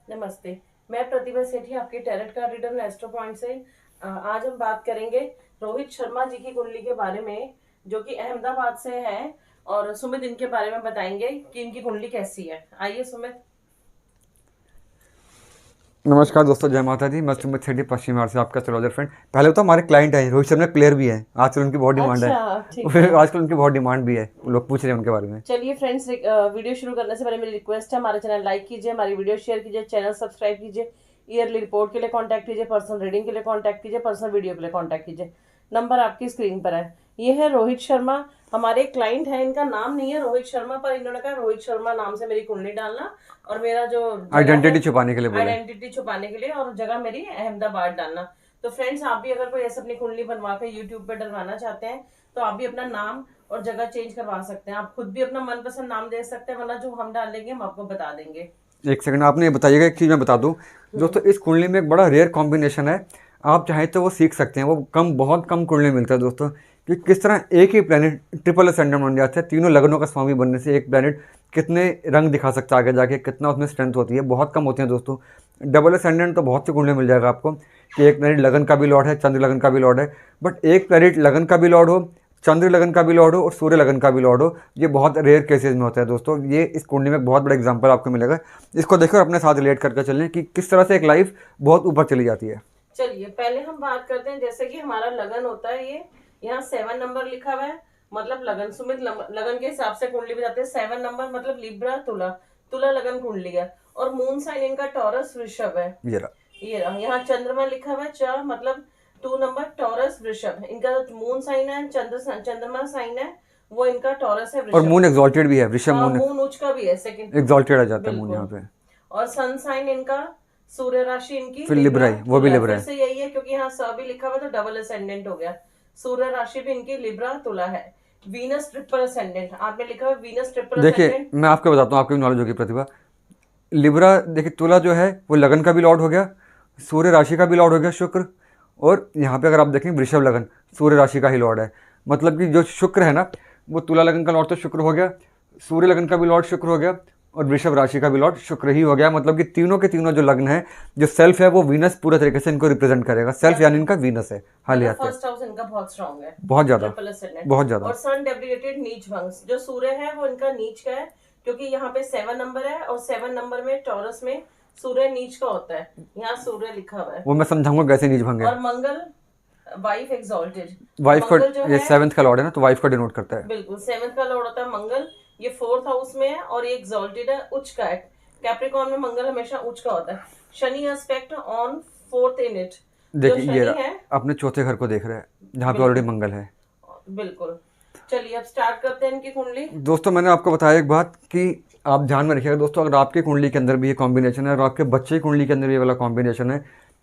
नमस्ते। मैं प्रतिभा सेठी, आपकी टैरेट कार्ड रीडर नेस्टो पॉइंट से। आज हम बात करेंगे रोहित शर्मा जी की कुंडली के बारे में, जो कि अहमदाबाद से हैं। और सुमित इनके बारे में बताएंगे कि इनकी कुंडली कैसी है। आइए सुमित। नमस्कार दोस्तों, जय माता दी। मैं सुमित सेठी, पश्चिम बिहार से आपका एस्ट्रोलॉजर फ्रेंड। पहले तो हमारे क्लाइंट है रोहित शर्मा, प्लेयर भी है। आजकल उनकी बहुत डिमांड है। अच्छा, ठीक है। फिर आजकल उनकी बहुत डिमांड भी है, लोग पूछ रहे हैं उनके बारे में। चलिए फ्रेंड्स, वीडियो शुरू करने से पहले मेरी रिक्वेस्ट है, हमारे चैनल लाइक कीजिए, हमारी वीडियो शेयर कीजिए, चैनल सब्सक्राइब कीजिए। ईयरली रिपोर्ट के लिए कांटेक्ट कीजिए, पर्सनल रीडिंग के लिए कांटेक्ट कीजिए, पर्सनल वीडियो के लिए कांटेक्ट कीजिए। नंबर आपकी स्क्रीन पर है। ये है रोहित शर्मा, हमारे क्लाइंट है। इनका नाम नहीं है रोहित शर्मा, पर इन्होंने कहा रोहित शर्मा नाम से मेरी कुंडली डालना, और मेरा जो आइडेंटिटी छुपाने के लिए बोले। आइडेंटिटी छुपाने के लिए, और जगह मेरी अहमदाबाद डालना। तो फ्रेंड्स, आप भी अगर कोई ऐसे अपनी कुंडली बनवा कर यूट्यूब पे डलवाना चाहते हैं तो आप भी अपना नाम और जगह चेंज करवा सकते हैं। आप खुद भी अपना मनपसंद नाम दे सकते हैं, वरना जो हम डालेंगे हम आपको बता देंगे। एक सेकंड, आपने ये बताइएगा, एक चीज़ मैं बता दूं दोस्तों, इस कुंडली में एक बड़ा रेयर कॉम्बिनेशन है। आप चाहें तो वो सीख सकते हैं। वो बहुत कम कुंडली मिलता है दोस्तों, कि किस तरह एक ही प्लेनेट ट्रिपल असेंडेंट बन जाता है। तीनों लगनों का स्वामी बनने से एक प्लेनेट कितने रंग दिखा सकता है आगे जाके, कितना उसमें स्ट्रेंथ होती है। बहुत कम होती है दोस्तों। डबल असेंडेंट तो बहुत सी कुंडली मिल जाएगा आपको, कि एक प्लेनेट लगन का भी लॉर्ड है, चंद्र लगन का भी लॉर्ड है। बट एक प्लेनेट लगन का भी लॉर्ड हो, चंद्र लगन का भी लॉर्ड हो और सूर्य लगन का भी लॉर्ड हो, ये बहुत रेयर केसेस में होता है दोस्तों। ये इस कुंडली में बहुत बड़ा एग्जांपल आपको मिलेगा। इसको देखो और अपने साथ रिलेट करके चलें कि किस तरह से एक लाइफ बहुत ऊपर चली जाती है। चलिए पहले हम बात करते हैं, जैसे कि हमारा लगन होता है, ये यहाँ 7 नंबर लिखा हुआ है, मतलब लगन। सुमित लगन के हिसाब से कुंडली बताते हैं। 7 नंबर मतलब लिब्रा, तुला। तुला लगन कुंडली है। और मून साइन इनका टॉरस वृषभ है। ये रहा। यहाँ चंद्रमा लिखा हुआ है, मतलब 2 नंबर टॉरस वृषभ। इनका मून साइन है, चंद्रमा साइन है, वो इनका टॉरस है, और वृषभ। मून एग्जॉल्टेड भी है, वृषभ मून मून उच्च का भी है, सेकंड एग्जॉल्टेड आ जाता है मून यहाँ पे। और सन साइन इनका, सूर्य राशि इनकी फिर लिब्रा है, वो भी लिब्रा फिर से यही है, क्योंकि यहाँ स भी लिखा हुआ तो डबल असेंडेंट हो गया। सूर्य राशि भी इनकी लिब्रा तुला है। वीनस ट्रिपल असेंडेंट आपने लिखा हुआ, वीनस ट्रिपल देखिए असेंडेंट। मैं आपको बताता हूँ, आपकी नॉलेज होगी प्रतिभा। लिब्रा देखिए, तुला जो है वो लगन का भी लॉर्ड हो गया, सूर्य राशि का भी लॉर्ड हो गया शुक्र। और यहाँ पे अगर आप देखें वृषभ लगन सूर्य राशि का ही लॉर्ड है। मतलब कि जो शुक्र है ना, वो तुला लगन का लॉर्ड तो शुक्र हो गया, सूर्य लगन का भी लॉर्ड शुक्र हो गया, और वृषभ राशि का भी लॉर्ड शुक्र ही हो गया। मतलब कि तीनों के तीनों जो लग्न है, जो सेल्फ है वो वीनस पूरे तरीके से इनको रिप्रेजेंट करेगा। सेल्फ यानी इनका वीनस है। हाल ही फर्स्ट हाउस इनका बहुत स्ट्रांग है, बहुत ज़्यादा, ट्रिपल असेंडेंट। बहुत ज़्यादा। और सन डेबिलिटेड नीच भंग, जो सूर्य है वो इनका नीच का है, क्योंकि यहाँ पे 7 नंबर है, और 7 नंबर में टॉरस में सूर्य नीच का होता है। यहाँ सूर्य लिखा हुआ है। वो मैं समझाऊंगा कैसे नीच भंग है। और मंगल वाइफ एक्सॉल्टेड। वाइफ का, मंगल जो ये है 7th का लॉर्ड है ना, तो वाइफ का डिनोट करता है। बिल्कुल 7th का लॉर्ड होता है मंगल। ये 4th हाउस में है, और ये एक्सॉल्टेड है, उच्च का है। कैप्रिकॉर्न में मंगल हमेशा उच्च का होता है। Shani aspect on 4th in it. देखिए ये है, अपने चौथे घर को देख रहे हैं जहाँ पे ऑलरेडी मंगल है। बिल्कुल। चलिए अब स्टार्ट करते हैं इनकी कुंडली। दोस्तों मैंने आपको बताया एक बात कि आप ध्यान में रखिएगा दोस्तों, अगर आपकी कुंडली के अंदर भी ये कॉम्बिनेशन है और आपके बच्चे की कुंडली के अंदर भी ये वाला कॉम्बिनेशन है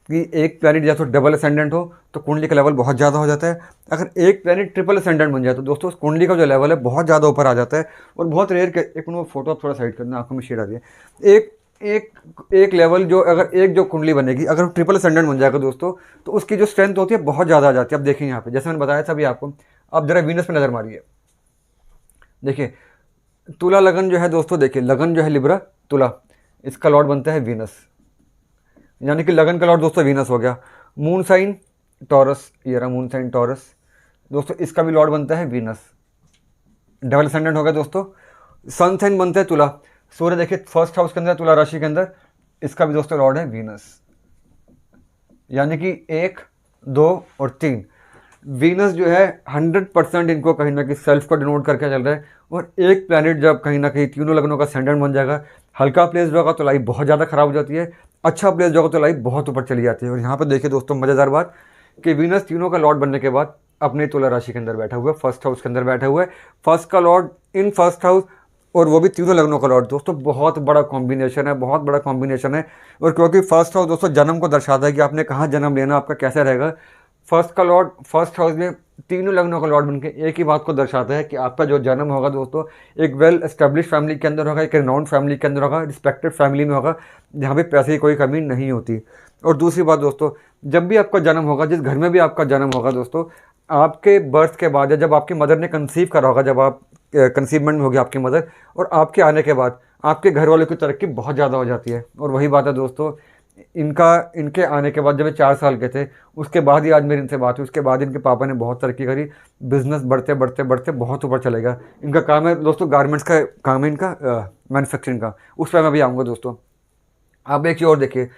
कि एक प्लैनेट या तो डबल असेंडेंट हो तो कुंडली का लेवल बहुत ज़्यादा हो जाता है। अगर एक प्लैनेट ट्रिपल असेंडेंट बन जाए तो दोस्तों उस कुंडली का जो लेवल है बहुत ज़्यादा ऊपर आ जाता है। और बहुत रेयर के, एक मिनट वो फोटो आप थोड़ा साइड करना, आंखों में शेड आ रही है। एक लेवल जो, अगर एक जो कुंडली बनेगी, अगर ट्रिपल असेंडेंट बन जाएगा दोस्तों, तो उसकी जो स्ट्रेंथ होती है बहुत ज़्यादा आ जाती है। अब देखिए यहाँ पे, जैसे मैंने बताया था अभी आपको, अब जरा वीनस पे नज़र मारिए। देखिए तुला लगन जो है दोस्तों, देखिए लगन जो है लिब्रा तुला, इसका लॉर्ड बनता है वीनस, यानी कि लगन का लॉर्ड दोस्तों वीनस हो गया। मून साइन टॉरस, ये रहा मून साइन टॉरस दोस्तों, इसका भी लॉर्ड बनता है वीनस, डबल असेंडेंट हो गया दोस्तों। सन साइन बनता है तुला, सूर्य देखिए फर्स्ट हाउस के अंदर, तुला राशि के अंदर, इसका भी दोस्तों लॉर्ड है वीनस, यानी कि 1, 2 और 3। वीनस जो है 100% इनको कहीं ना कहीं सेल्फ को डिनोट करके चल रहा है। और एक प्लैनेट जब कहीं ना कहीं तीनों लगनों का असेंडेंट बन जाएगा, हल्का प्लेस जो होगा तो लाइफ बहुत ज़्यादा खराब हो जाती है, अच्छा प्लेस जो होगा तो लाइफ बहुत ऊपर चली जाती है। और यहाँ पर देखिए दोस्तों मज़ेदार बात कि वीनस तीनों का लॉर्ड बनने के बाद अपने तुला राशि के अंदर बैठा हुआ है, फर्स्ट हाउस के अंदर बैठा हुआ है, फर्स्ट का लॉर्ड इन फर्स्ट हाउस, और वो भी तीनों लगनों का लॉर्ड। दोस्तों बहुत बड़ा कॉम्बिनेशन है, बहुत बड़ा कॉम्बिनेशन है। और क्योंकि फर्स्ट हाउस दोस्तों जन्म को दर्शाता है कि आपने कहाँ जन्म लेना, आपका कैसा रहेगा। फर्स्ट का लॉर्ड फर्स्ट हाउस में तीनों लग्नों का लॉर्ड बनके एक ही बात को दर्शाता है कि आपका जो जन्म होगा दोस्तों एक वेल एस्टेब्लिश फैमिली के अंदर होगा, एक रिनाउंड फैमिली के अंदर होगा, रिस्पेक्टेड फैमिली में होगा, जहाँ पे पैसे की कोई कमी नहीं होती। और दूसरी बात दोस्तों, जब भी आपका जन्म होगा, जिस घर में भी आपका जन्म होगा दोस्तों, आपके बर्थ के बाद या जब आपकी मदर ने कंसीव करा होगा, जब आप कंसीवमेंट में होगी आपकी मदर, और आपके आने के बाद आपके घर वालों की तरक्की बहुत ज़्यादा हो जाती है। और वही बात है दोस्तों, इनके आने के बाद, जब ये 4 साल के थे उसके बाद ही आज मेरी इनसे बात हुई, उसके बाद इनके पापा ने बहुत तरक्की करी, बिजनेस बढ़ते बढ़ते बढ़ते बहुत ऊपर चलेगा। इनका काम है दोस्तों, गारमेंट्स का काम है इनका, मैन्युफैक्चरिंग का। उस पर मैं भी आऊँगा दोस्तों। आप एक चीज़ और देखिए,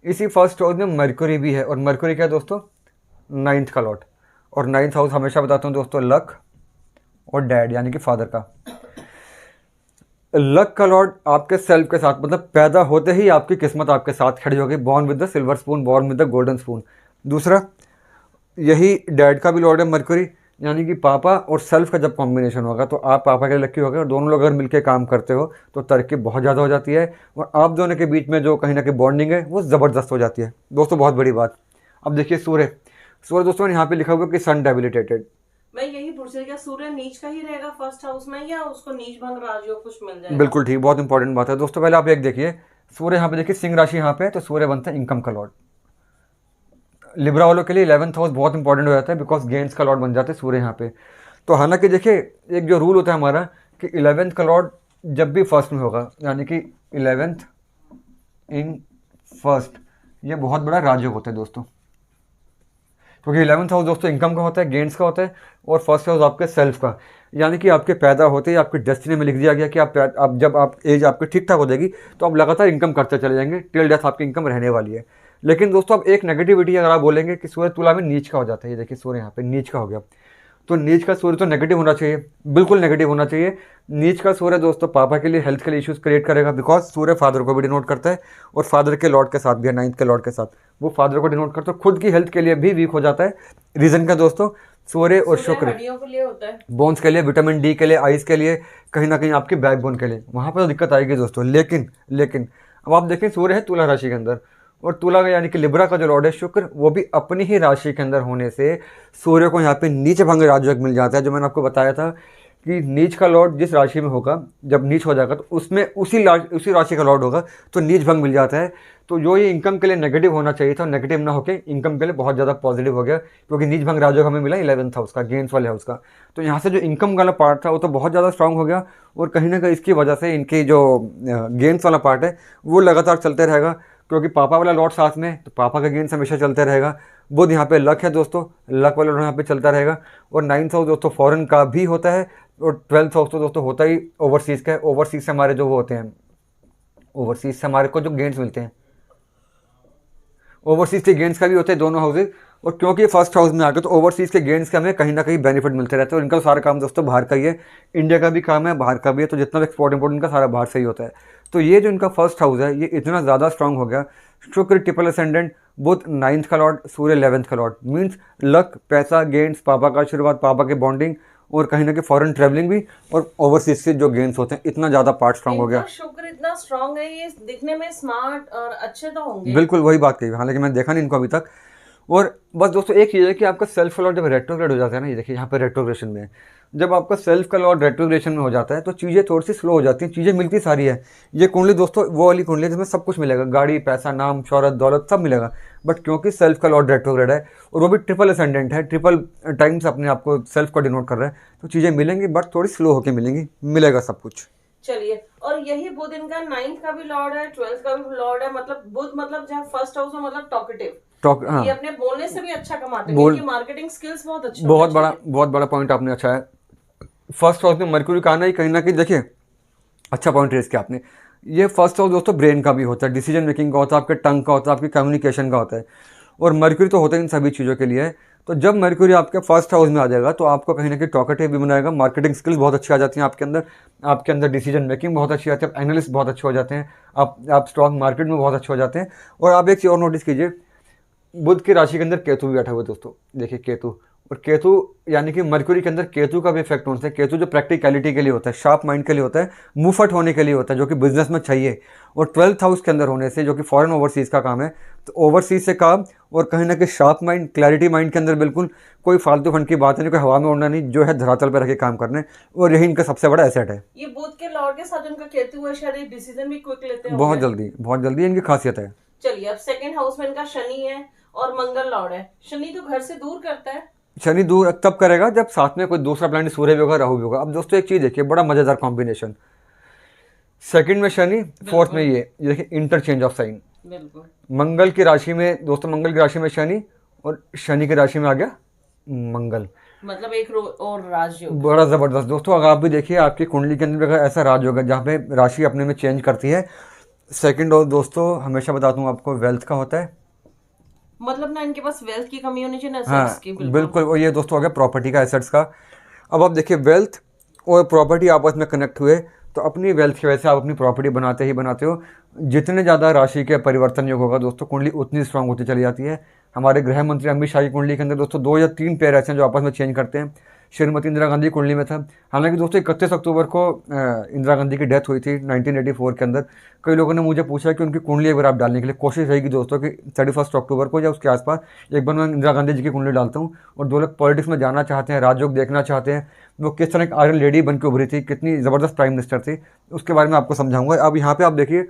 इसी फर्स्ट हाउस में मरकरी भी है, और मरकरी क्या है दोस्तों, 9th का लॉट। और 9th हाउस हमेशा बताता हूँ दोस्तों, लक और डैड यानी कि फादर का। लक का लॉर्ड आपके सेल्फ के साथ, मतलब पैदा होते ही आपकी किस्मत आपके साथ खड़ी हो गई, born with the silver spoon, born with the golden spoon. दूसरा, यही डैड का भी लॉर्ड है मरकरी, यानी कि पापा और सेल्फ का जब कॉम्बिनेशन होगा तो आप पापा के लिए लकी हो गए, और दोनों लोग अगर मिलकर काम करते हो तो तरक्की बहुत ज़्यादा हो जाती है, और आप दोनों के बीच में जो कहीं ना कहीं बॉन्डिंग है वो ज़बरदस्त हो जाती है दोस्तों। बहुत बड़ी बात। अब देखिए सूर्य, सूर्य दोस्तों यहाँ पे लिखा हुआ कि सन डेबिलिटेटेड। मैं यही पूछ रही, क्या सूर्य नीच का ही रहेगा फर्स्ट हाउस में, या उसको नीच भंग राजयोग कुछ मिल जाएगा? बिल्कुल ठीक, बहुत इंपॉर्टेंट बात है दोस्तों। पहले आप एक देखिए, सूर्य यहाँ पे देखिए, सिंह राशि यहाँ पे है, तो सूर्य बनता है इनकम का लॉर्ड। लिब्रा वालों के लिए 11th हाउस बहुत इंपॉर्टेंट हो जाता है, बिकॉज गेंस का लॉर्ड बन जाते हैं सूर्य यहाँ पे। तो हालांकि देखिए, एक जो रूल होता है हमारा कि 11th का लॉर्ड जब भी फर्स्ट में होगा, यानी कि 11th इन फर्स्ट, ये बहुत बड़ा राजयोग होता है दोस्तों, क्योंकि 11th हाउस दोस्तों इनकम का होता है, गेंस का होता है, और फर्स्ट हाउस आपके सेल्फ का। यानी कि आपके पैदा होते ही आपकी डेस्टिनी में लिख दिया गया कि आप जब आप एज आपकी ठीक ठाक हो जाएगी तो आप लगातार इनकम करते चले जाएंगे, टिल डेथ आपकी इनकम रहने वाली है। लेकिन दोस्तों अब एक नेगेटिविटी अगर आप बोलेंगे कि सूर्य तुला में नीच का हो जाता है, ये देखिए सूर्य यहाँ पे नीच का हो गया, तो नीच का सूर्य तो नेगेटिव होना चाहिए, बिल्कुल नेगेटिव होना चाहिए। नीच का सूर्य दोस्तों पापा के लिए हेल्थ के लिए इश्यूज क्रिएट करेगा, बिकॉज सूर्य फादर को भी डिनोट करता है, और फादर के लॉर्ड के साथ भी है, 9th के लॉर्ड के साथ वो फादर को डिनोट करता है, खुद की हेल्थ के लिए भी वीक हो जाता है। रीजन का दोस्तों, सूर्य और शुक्र हड्डियों के लिए होता है, बोन्स के लिए, विटामिन डी के लिए, आइज के लिए, कहीं ना कहीं आपकी बैकबोन के लिए, वहाँ पर तो दिक्कत आएगी दोस्तों। लेकिन अब आप देखें, सूर्य है तुला राशि के अंदर, और तुला का यानी कि लिब्रा का जो लॉर्ड है शुक्र, वो भी अपनी ही राशि के अंदर होने से सूर्य को यहाँ पे नीचे भंग राजयोग मिल जाता है। जो मैंने आपको बताया था कि नीच का लॉर्ड जिस राशि में होगा, जब नीच हो जाएगा तो उसमें उसी राशि का लॉर्ड होगा, तो नीच भंग मिल जाता है। तो जो ये इनकम के लिए नेगेटिव होना चाहिए था, नेगेटिव ना होकर इनकम के लिए बहुत ज़्यादा पॉजिटिव हो गया, क्योंकि नीच भंग राजयोग हमें मिला 11th हाउस का, गेंस वाले हाउस का। तो यहाँ से जो इनकम वाला पार्ट था वो तो बहुत ज़्यादा स्ट्रांग हो गया, और कहीं ना कहीं इसकी वजह से इनकी जो गेंस वाला पार्ट है वो लगातार चलते रहेगा, क्योंकि पापा वाला लॉर्ड साथ में, तो पापा का गेंस हमेशा चलते रहेगा। बुध यहाँ पे लक है दोस्तों, लक वाला लॉर्ड यहाँ पे चलता रहेगा। और 9th हाउस दोस्तों फॉरेन का भी होता है, और 12th हाउस तो दोस्तों होता ही ओवरसीज़ का है। ओवरसीज़ से हमारे जो वो होते हैं, ओवरसीज़ से हमारे को जो गेंस मिलते हैं, ओवरसीज़ के गेंस का भी होते हैं दोनों हाउसेज। और क्योंकि फर्स्ट हाउस में आ गए तो ओवरसीज़ के गेंस के हमें कहीं ना कहीं बेनिफिट मिलते रहते हैं, और इनका सारा काम दोस्तों बाहर का ही है, इंडिया का भी काम है, बाहर का भी है, तो जितना भी एक्सपोर्ट इंपोर्ट इनका सारा बाहर से ही होता है। तो ये जो इनका फर्स्ट हाउस है ये इतना ज़्यादा स्ट्रांग हो गया, शुक्र ट्रिपल असेंडेंट, बुध 9th का लॉर्ड, सूर्य 11th का लॉर्ड, मीन्स लक, पैसा, गेंस, पापा का आशीर्वाद, पापा की बॉन्डिंग, और कहीं ना कहीं फॉरेन ट्रैवलिंग भी, और ओवरसीज से जो गेंस होते हैं, इतना ज़्यादा पार्ट स्ट्रांग हो गया। शुक्र इतना स्ट्रांग है, ये दिखने में स्मार्ट और अच्छे तो होंगे। बिल्कुल वही बात कही, हालांकि मैंने देखा नहीं इनको अभी तक। और बस दोस्तों एक चीज़ है कि आपका सेल्फ का लॉर्ड जब रेट्रोग्रेड हो जाता है ना, ये देखिए यहाँ पे रेट्रोग्रेशन में है, जब आपका सेल्फ का लॉर्ड रेट्रोग्रेशन में हो जाता है तो चीज़ें थोड़ी सी स्लो हो जाती हैं, चीज़ें मिलती सारी है। ये कुंडली दोस्तों वो वाली कुंडली है जिसमें सब कुछ मिलेगा, गाड़ी, पैसा, नाम, शौहरत, दौलत सब मिलेगा, बट क्योंकि सेल्फ का लॉर्ड रेट्रोग्रेड है और वो भी ट्रिपल असेंडेंट है, ट्रिपल टाइम्स अपने आप को सेल्फ को डिनोट कर रहा है, तो चीज़ें मिलेंगी बट थोड़ी स्लो होकर मिलेंगी, मिलेगा सब कुछ। चलिए, और यही बुध इनका 9th का भी लॉर्ड है, 12th का भी लॉर्ड है, मतलब बुध मतलब जहाँ फर्स्ट हाउस में, मतलब टॉकेटिव, हाँ, ये अपने बोलने से भी अच्छा कमाते हैं, इनकी मार्केटिंग स्किल्स बहुत अच्छी, बहुत बड़ा पॉइंट आपने अच्छा है। फर्स्ट हाउस में मरक्यूरी का आना ही कहीं ना कहीं देखिए अच्छा पॉइंट रेस किया आपने। ये फर्स्ट हाउस दोस्तों ब्रेन का भी होता है, डिसीजन मेकिंग का होता है, आपके टंग का होता है, आपकी कम्युनिकेशन का होता है, और मरक्यूरी तो होता है इन सभी चीज़ों के लिए। तो जब मरक्यूरी आपके फर्स्ट हाउस में आ जाएगा तो आपको कहीं ना कहीं टॉकेटिव भी बनाएगा, मार्केटिंग स्किल्स बहुत अच्छी आ जाती हैं आपके अंदर डिसीजन मेकिंग बहुत अच्छी आती है, आप एनालिस्ट बहुत अच्छे हो जाते हैं, आप स्टॉक मार्केट में बहुत अच्छे हो जाते हैं। और आप एक चीज़ और नोटिस कीजिए, बुध की राशि के अंदर केतु भी बैठा हुआ है दोस्तों, देखिए केतु, और केतु यानी कि मरक्यूरी के अंदर केतु का भी इफेक्ट होता है। केतु जो प्रैक्टिकलिटी के लिए होता है, शार्प माइंड के लिए होता है, मुफट होने के लिए होता है, जो कि बिजनेस में चाहिए। और 12th हाउस के अंदर होने से, जो कि फॉरेन ओवरसीज का काम है, तो ओवरसीज से काम, और कहीं ना कहीं शार्प माइंड, क्लैरिटी माइंड के अंदर बिल्कुल कोई फालतू फंड की बात नहीं, कोई हवा में उड़ना नहीं, जो है धरातल पर रखे काम करने, और यही इनका सबसे बड़ा एसेट है। ये बुध के लॉर्ड के साथ उनका केतु है, शायद डिसीजन भी क्विक लेते हैं, बहुत जल्दी इनकी खासियत है। चलिए, अब सेकंड हाउस में इनका शनि है और मंगल लॉर्ड है। शनि तो घर से दूर करता है, शनि दूर तब करेगा जब साथ में कोई दूसरा प्लैनेट सूर्य भी होगा, राहु भी होगा। अब दोस्तों एक चीज़ देखिए, बड़ा मज़ेदार कॉम्बिनेशन, सेकंड में शनि, फोर्थ में ये देखिए इंटरचेंज ऑफ साइन। बिल्कुल मंगल की राशि में दोस्तों, मंगल की राशि में शनि और शनि की राशि में आ गया मंगल। मतलब एक और राजयोग। बड़ा ज़बरदस्त दोस्तों। अगर आप भी देखिए आपकी कुंडली के अंदर अगर ऐसा राज होगा जहाँ पे राशि अपने में चेंज करती है। सेकंड और दोस्तों हमेशा बताता हूँ आपको वेल्थ का होता है। मतलब ना इनके पास वेल्थ की कमी होनी चाहिए ना हाँ assets की। बिल्कुल। और ये दोस्तों हो गया प्रॉपर्टी का, एसेट्स का। अब आप देखिए वेल्थ और प्रॉपर्टी आपस में कनेक्ट हुए तो अपनी वेल्थ की वजह से आप अपनी प्रॉपर्टी बनाते ही बनाते हो। जितने ज़्यादा राशि के परिवर्तन योग होगा दोस्तों, कुंडली उतनी स्ट्रांग होती चली जाती है। हमारे गृह मंत्री अमित शाह की कुंडली के अंदर दोस्तों 2 या 3 पेयर ऐसे हैं जो आपस में चेंज करते हैं। श्रीमती इंदिरा गांधी कुंडली में था। हालांकि दोस्तों 31 अक्टूबर को इंदिरा गांधी की डेथ हुई थी 1984 के अंदर। कई लोगों ने मुझे पूछा कि उनकी कुंडली एक बार आप डालने के लिए कोशिश रहेगी दोस्तों कि 31 अक्टूबर को या उसके आसपास एक बार मैं इंदिरा गांधी जी की कुंडली डालता हूँ। और जो लोग पॉलिटिक्स में जाना चाहते हैं, राजयोग देखना चाहते हैं, वो किस तरह एक आयरन लेडी बन के उभरी थी, कितनी ज़बरदस्त प्राइम मिनिस्टर थी, उसके बारे में आपको समझाऊंगा। अब यहाँ पे आप देखिए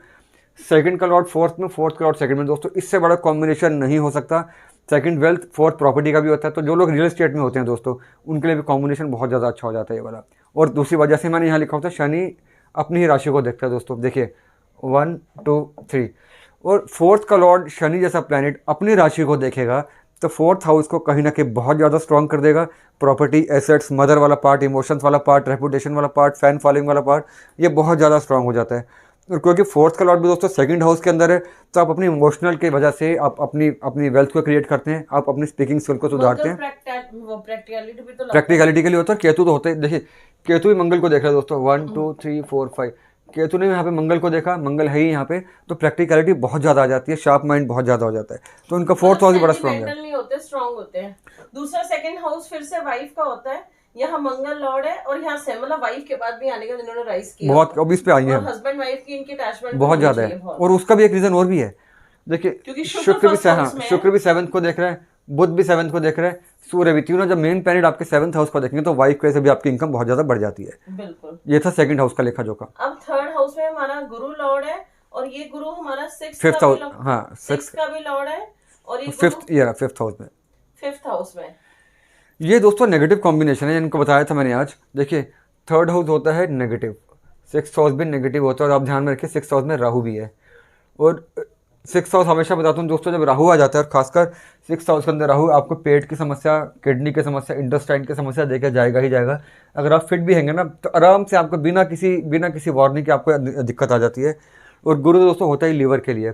सेकंड का लॉर्ड फोर्थ में, फोर्थ का लॉर्ड सेकंड में। दोस्तों इससे बड़ा कॉम्बिनेशन नहीं हो सकता। सेकंड वेल्थ, फोर्थ प्रॉपर्टी का भी होता है। तो जो लोग रियल एस्टेट में होते हैं दोस्तों, उनके लिए भी कॉम्बिनेशन बहुत ज़्यादा अच्छा हो जाता है ये वाला। और दूसरी वजह से मैंने यहाँ लिखा होता है शनि अपनी ही राशि को देखता है दोस्तों। देखिए 1 2 3 और फोर्थ का लॉर्ड शनि जैसा प्लैनेट अपनी राशि को देखेगा तो फोर्थ हाउस को कहीं ना कहीं बहुत ज़्यादा स्ट्रॉन्ग कर देगा। प्रॉपर्टी, एसेट्स, मदर वाला पार्ट, इमोशंस वाला पार्ट, रेपुटेशन वाला पार्ट, फैन फॉलोइंग वाला पार्ट, ये बहुत ज़्यादा स्ट्रॉन्ग हो जाता है। और क्योंकि फोर्थ का लॉर्ड भी दोस्तों सेकंड हाउस के अंदर है, तो आप अपनी इमोशनल की वजह से आप अपनी वेल्थ को क्रिएट करते हैं, आप अपनी स्पीकिंग स्किल को सुधारते हैं। प्रैक्टिकलिटी भी तो प्रैक्टिकलिटी के लिए होता है। केतु तो होता है। देखिए केतु भी मंगल को देख रहा है दोस्तों, 1 2 3 4 5। केतु ने यहाँ पे मंगल को देखा, मंगल है ही यहाँ पे, तो प्रैक्टिकलिटी बहुत ज़्यादा आ जाती है, शार्प माइंड बहुत ज़्यादा हो जाता है। तो उनका फोर्थ हाउस भी बड़ा स्ट्रॉन्ग है। नहीं होते, स्ट्रॉन्ग होते हैं। दूसरा सेकंड हाउस फिर से वाइफ का होता है। यहाँ मंगल लॉर्ड है और यहाँ से मतलब वाइफ के बाद भी आने का जिन्होंने राइज किया बहुत अब इस पे आई है, हस्बैंड वाइफ की इनकी अटैचमेंट बहुत ज़्यादा है। और उसका भी एक रीज़न और भी है। देखिए क्योंकि शुक्र भी शुक्र भी 7th को देख रहा है, बुध भी 7th को देख रहा है, सूर्य भी। तीनों जब मेन प्लैनेट आपके 7th हाउस को देखेंगे तो वाइफ की वजह से भी आपकी इनकम बहुत ज़्यादा बढ़ जाती है। बिल्कुल। ये था सेकंड हाउस का लेखा जोखा। अब थर्ड हाउस में हमारा गुरु लॉर्ड है और ये गुरु हमारा फिफ्थ हाउस, हाँ सिक्स का भी लॉर्ड है और ये फिफ्थ हाउस में, फिफ्थ हाउस में। ये दोस्तों नेगेटिव कॉम्बिनेशन है, इनको बताया था मैंने आज। देखिए थर्ड हाउस होता है नेगेटिव, 6th हाउस भी नेगेटिव होता है। और आप ध्यान में रखिए 6th हाउस में राहु भी है। और 6th हाउस हमेशा बताता हूँ दोस्तों, जब राहु आ जाता है और खासकर 6th हाउस के अंदर राहु आपको पेट की समस्या, किडनी की समस्या, इंटेस्टाइन की समस्या देकर जाएगा ही जाएगा। अगर आप फिट भी हैंगे ना तो आराम से आपको बिना किसी वार्निंग के आपको दिक्कत आ जाती है। और गुरु दोस्तों होता ही लीवर के लिए।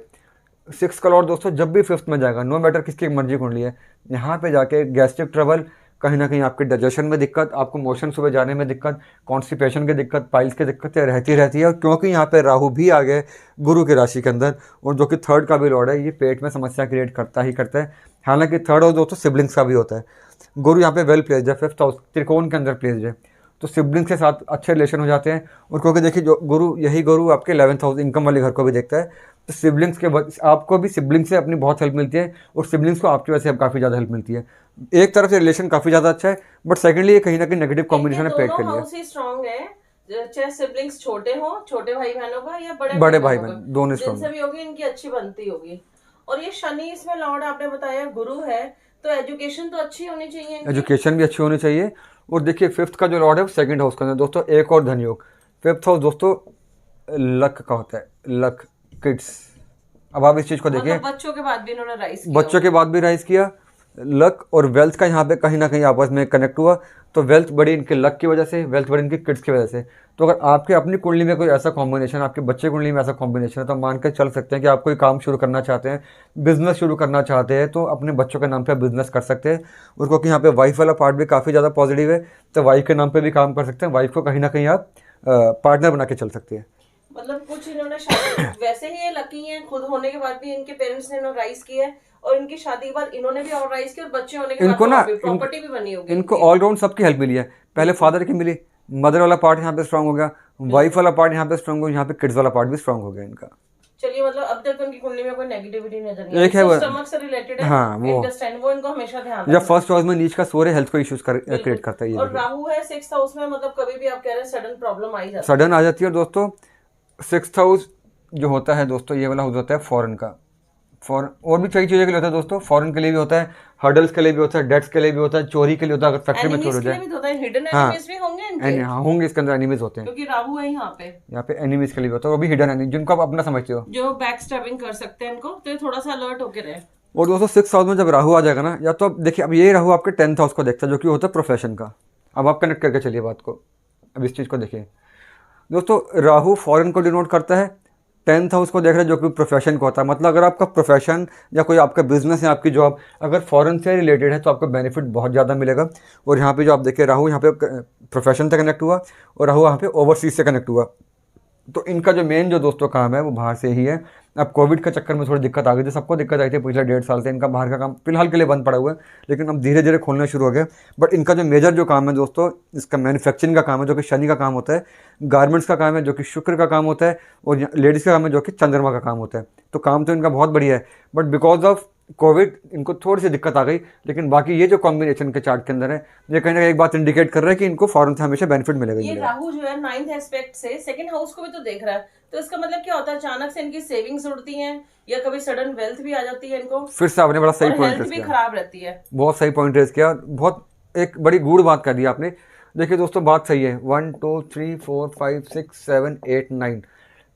6th का लॉर्ड दोस्तों जब भी 5th में जाएगा, नो मैटर किसकी मर्जी कुंडली है, यहाँ पे जाके गैस्ट्रिक ट्रबल, कहीं ना कहीं आपके डाइजेशन में दिक्कत, आपको मोशन सुबह जाने में दिक्कत, कॉन्स्टिपेशन की दिक्कत, पाइल्स की दिक्कत रहती रहती है। और क्योंकि यहाँ पे राहु भी आ गए गुरु की राशि के अंदर, और जो कि थर्ड का भी लॉर्ड है, ये पेट में समस्या क्रिएट करता ही करता है। हालांकि थर्ड हाउस दोस्तों सिबलिंग्स का भी होता है। गुरु यहाँ पे वेल प्लेस्ड है, 5th हाउस त्रिकोण के अंदर प्लेस्ड है, तो सिबलिंग्स के साथ अच्छे रिलेशन हो जाते हैं। और क्योंकि देखिए जो यही गुरु आपके 11th हाउस इनकम वाले घर को भी देखता है, तो सिबलिंग्स के आपको भी सिबलिंग्स से अपनी बहुत हेल्प मिलती है और सिबलिंग्स को आपकी वजह से काफ़ी ज़्यादा हेल्प मिलती है। एक तरफ से रिलेशन काफ़ी ज़्यादा अच्छा है, बट सेकेंडली ये कहीं ना कहीं नेगेटिव कॉम्बिनेशन है पेट के लिए। हाउस ही स्ट्रांग है, चाहे सिबलिंग्स छोटे हो, छोटे भाई बहनों का या बड़े भाई बहन दोनों स्ट्रांग, जिनसे भी होगी इनकी अच्छी बनती होगी। और ये शनि इसमें लॉर्ड आपने बताया गुरु है, तो एजुकेशन तो अच्छी होनी चाहिए, एजुकेशन भी अच्छी होनी चाहिए। और देखिए 5th का जो लॉर्ड है वो 2nd हाउस का अंदर दोस्तों एक और धन योग। 5th हाउस दोस्तों लक का होता है, लक, किड्स। अब आप इस चीज़ को देखिए, बच्चों के बाद भी इन्होंने राइज किया, बच्चों के बाद भी राइज किया। लक और वेल्थ का यहाँ पे कहीं ना कहीं आपस में कनेक्ट हुआ, तो वेल्थ बढ़ी इनके लक की वजह से, वेल्थ बढ़ी इनके किड्स की वजह से। तो अगर आपके अपनी कुंडली में कोई ऐसा कॉम्बिनेशन, आपके बच्चे कुंडली में ऐसा कॉम्बिनेशन है, तो मान कर चल सकते हैं कि आप कोई काम शुरू करना चाहते हैं, बिजनेस शुरू करना चाहते हैं, तो अपने बच्चों के नाम पे बिजनेस कर सकते हैं। और क्योंकि यहाँ पे वाइफ वाला पार्ट भी काफ़ी ज़्यादा पॉजिटिव है, तो वाइफ के नाम पे भी काम कर सकते हैं। वाइफ को कहीं ना कहीं आप पार्टनर बना के चल सकते हैं। मतलब कुछ इन्होंने शादी वैसे ही ये लकी हैं, खुद होने के बाद भी इनके पेरेंट्स ने राइज किया है, और इनकी शादी के बाद इन्होंने भी और राइज किया, और बच्चे होने के बाद प्रॉपर्टी भी बनी होगी। इनको ऑलराउंड सबकी हेल्प मिली है। पहले फादर की मिली, मदर वाला पार्ट यहाँ पे स्ट्रांग हो गया, वाइफ वाला पार्ट यहाँ पे स्ट्रांग हो गया, यहाँ पे किड्स वाला पार्ट भी स्ट्रांग हो गया इनका। चलिए मतलब अब तक उनकी कुंडली में कोई नेगेटिविटी नजर नहीं एक है वो स्टमक से रिलेटेड है, हाँ वो इनको हमेशा ध्यान जब फर्स्ट हाउस में नीच का सूर्य हेल्थ को इश्यूज क्रिएट करता है। और राहु है 6th हाउस में, मतलब कभी भी आप कह रहे हैं सडन प्रॉब्लम आ जाती है, सडन आ जाती है। और दोस्तों 6th हाउस जो होता है दोस्तों, ये वाला हाउस होता है फॉरेन का। फॉरन और भी कई चीज़ों के लिए होता है दोस्तों, फॉरन के लिए भी होता है, हर्डल्स के लिए भी होता है, डेट्स के लिए भी होता है, चोरी के लिए होता है, अगर फैक्ट्री में चोरी हो एनिमीज के लिए जाए। भी तो होता है, हिडन हाँ एनिमीज भी होंगे इनके, हाँ होंगे, इसके अंदर एनिमीज होते हैं, क्योंकि राहु है यहाँ पे, यहाँ पे एनिमीज के लिए भी होता है, वो भी हिडन एनिमी जिनको आप अपना समझते हो। जो बैक स्टैबिंग कर सकते हैं इनको, तो ये थोड़ा सा अलर्ट होके रहे। और दोस्तों 6th हाउस में जब राहु आ जाएगा ना, या तो अब देखिए, अब ये राहु आपके 10th हाउस को देखता है, जो कि होता है प्रोफेशन का। अब आप कनेक्ट करके चलिए बात को, अब इस चीज़ को देखिए दोस्तों, राहु फॉरेन को डिनोट करता है, 10th हाउस को देख रहे हैं जो कि प्रोफेशन को होता है। मतलब अगर आपका प्रोफेशन या कोई आपका बिजनेस है, आपकी जॉब अगर फॉरेन से रिलेटेड है, तो आपको बेनिफिट बहुत ज़्यादा मिलेगा। और यहाँ पे जो आप देखिए, राहु यहाँ पे प्रोफेशन से कनेक्ट हुआ और राहु यहाँ पे ओवरसीज से कनेक्ट हुआ। तो इनका जो मेन जो दोस्तों काम है वो बाहर से ही है। अब कोविड के चक्कर में थोड़ी दिक्कत आ गई थी, सबको दिक्कत आई थी पिछले 1.5 साल से, इनका बाहर का काम फिलहाल के लिए बंद पड़ा हुआ है, लेकिन अब धीरे धीरे खोलना शुरू हो गया। बट इनका जो मेजर जो काम है दोस्तों, इसका मैन्युफैक्चरिंग का काम है, जो कि शनि का काम होता है, गारमेंट्स का काम है जो कि शुक्र का काम होता है, और लेडीज़ का काम है जो कि चंद्रमा का काम होता है। तो काम तो इनका बहुत बढ़िया है, बट बिकॉज ऑफ कोविड इनको थोड़ी सी दिक्कत आ गई। लेकिन बाकी ये जो कॉम्बिनेशन के चार्ट के अंदर है, ये कहीं ना कहीं एक बात इंडिकेट कर रहा है कि इनको फॉरेन से हमेशा बेनिफिट मिलेगा ही ये मिलेगा। राहु जो है 9th एस्पेक्ट से 2nd हाउस को भी तो देख रहा है, तो इसका मतलब क्या होता है, अचानक से इनकी सेविंग्स उड़ती हैं, या कभी सडन वेल्थ भी आ जाती है इनको, फिर से आपने बड़ा सही और पॉइंट हेल्थ रेज भी किया, खराब रहती है। बहुत सही पॉइंट रेज किया, बहुत एक बड़ी गूढ़ बात कर दी आपने। देखिए दोस्तों, बात सही है। 1 2 3 4 5 6 7 8 9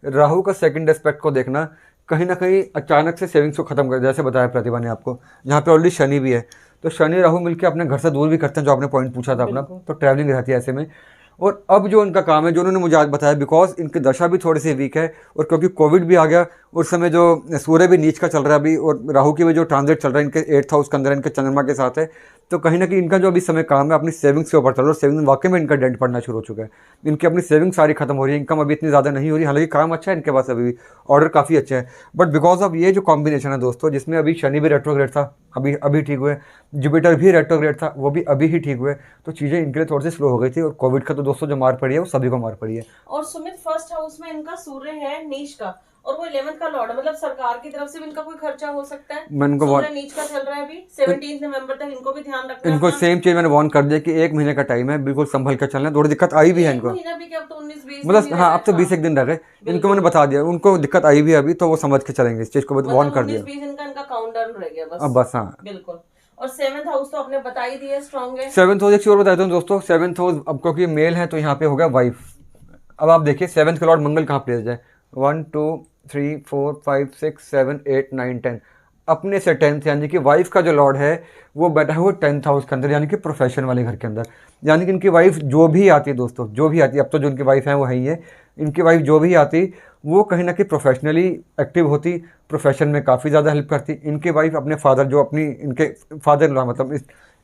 राहु का सेकंड एस्पेक्ट को देखना कहीं ना कहीं अचानक से सेविंग्स को खत्म कर, जैसे बताया प्रतिभा ने आपको। यहाँ पे ऑलरेडी शनि भी है, तो शनि राहु मिलकर अपने घर से दूर भी करते हैं, जो आपने पॉइंट पूछा था अपना, तो ट्रैवलिंग रहती है ऐसे में। और अब जो इनका काम है, जो उन्होंने मुझे आज बताया, बिकॉज इनकी दशा भी थोड़ी सी वीक है, और क्योंकि कोविड भी आ गया, उस समय जो सूर्य भी नीच का चल रहा है अभी, और राहु की भी जो ट्रांजिट चल रहा है इनके 8th हाउस के अंदर, इनके चंद्रमा के साथ है, तो कहीं ना कहीं इनका जो अभी समय काम है अपनी सेविंग्स के ऊपर चल रहा है। और सेविंग वाकई में इनका डेंट पड़ना शुरू हो चुका है, इनकी अपनी सेविंग सारी खत्म हो रही है, इनकम अभी इतनी ज़्यादा नहीं हो रही। हालांकि काम अच्छा है इनके पास, अभी भी ऑर्डर काफ़ी अच्छे हैं, बट बिकॉज ऑफ ये जो कॉम्बिनेशन है दोस्तों, जिसमें अभी शनि भी रेट्रोग्रेड था, अभी अभी ठीक हुए, जुपिटर भी रेट्रोग्रेड था, वो भी अभी ही ठीक हुए, तो चीज़ें इनके लिए थोड़ी सी स्लो हो गई थी। और कोविड का तो दोस्तों जो मार पड़ी है वो सभी को मार पड़ी है। और सुमित 1st हाउस में इनका सूर्य है नीच का, और वो 11th का लॉर्ड है, मतलब सरकार की तरफ से भी इनका कोई खर्चा हो सकता है। मैं इनको सूर्य नीच का चल रहा है अभी 17 नवंबर तक, इनको भी ध्यान रखना है इनको अपना। सेम चीज़ मैंने वार्न कर दिया कि 1 महीने का टाइम है, बिल्कुल संभल कर चलना है। थोड़ी दिक्कत आई भी है एक इनको, महीना भी क्या, अब तो 19-20 मतलब हाँ अब तो 20 एक दिन रह गए, इनको मैंने बता दिया, उनको दिक्कत आई भी है अभी, तो वो समझ के चलेंगे, इस चीज़ को वार्न कर दिया। 19-20 दिन का इनका काउंटडाउन रह गया बस। अब बस हाँ, बिल्कुल। और 7th हाउस तो आपने बता ही दिया, स्ट्रॉन्ग है। 7th हाउस एक चीज़ और बताता हूँ दोस्तों, 7th हाउस अब क्योंकि मेल है तो यहाँ पे हो गया वाइफ। अब आप देखिए 7th का लॉर्ड मंगल कहाँ प्लेस है, 1 2 3 4 5 6 7 8 9 10 अपने से 10th, यानी कि वाइफ का जो लॉर्ड है वो बैठा है वो 10th हाउस के अंदर, यानी कि प्रोफेशन वाले घर के अंदर। यानी कि इनकी वाइफ जो भी आती है दोस्तों, जो भी आती है, अब तो जो इनकी वाइफ है वो है ही है, इनकी वाइफ जो भी आती वो कहीं ना कहीं प्रोफेशनली एक्टिव होती, प्रोफेशन में काफ़ी ज़्यादा हेल्प करती। इनकी वाइफ अपने फादर, जो अपनी इनके फादर इन लॉ, मतलब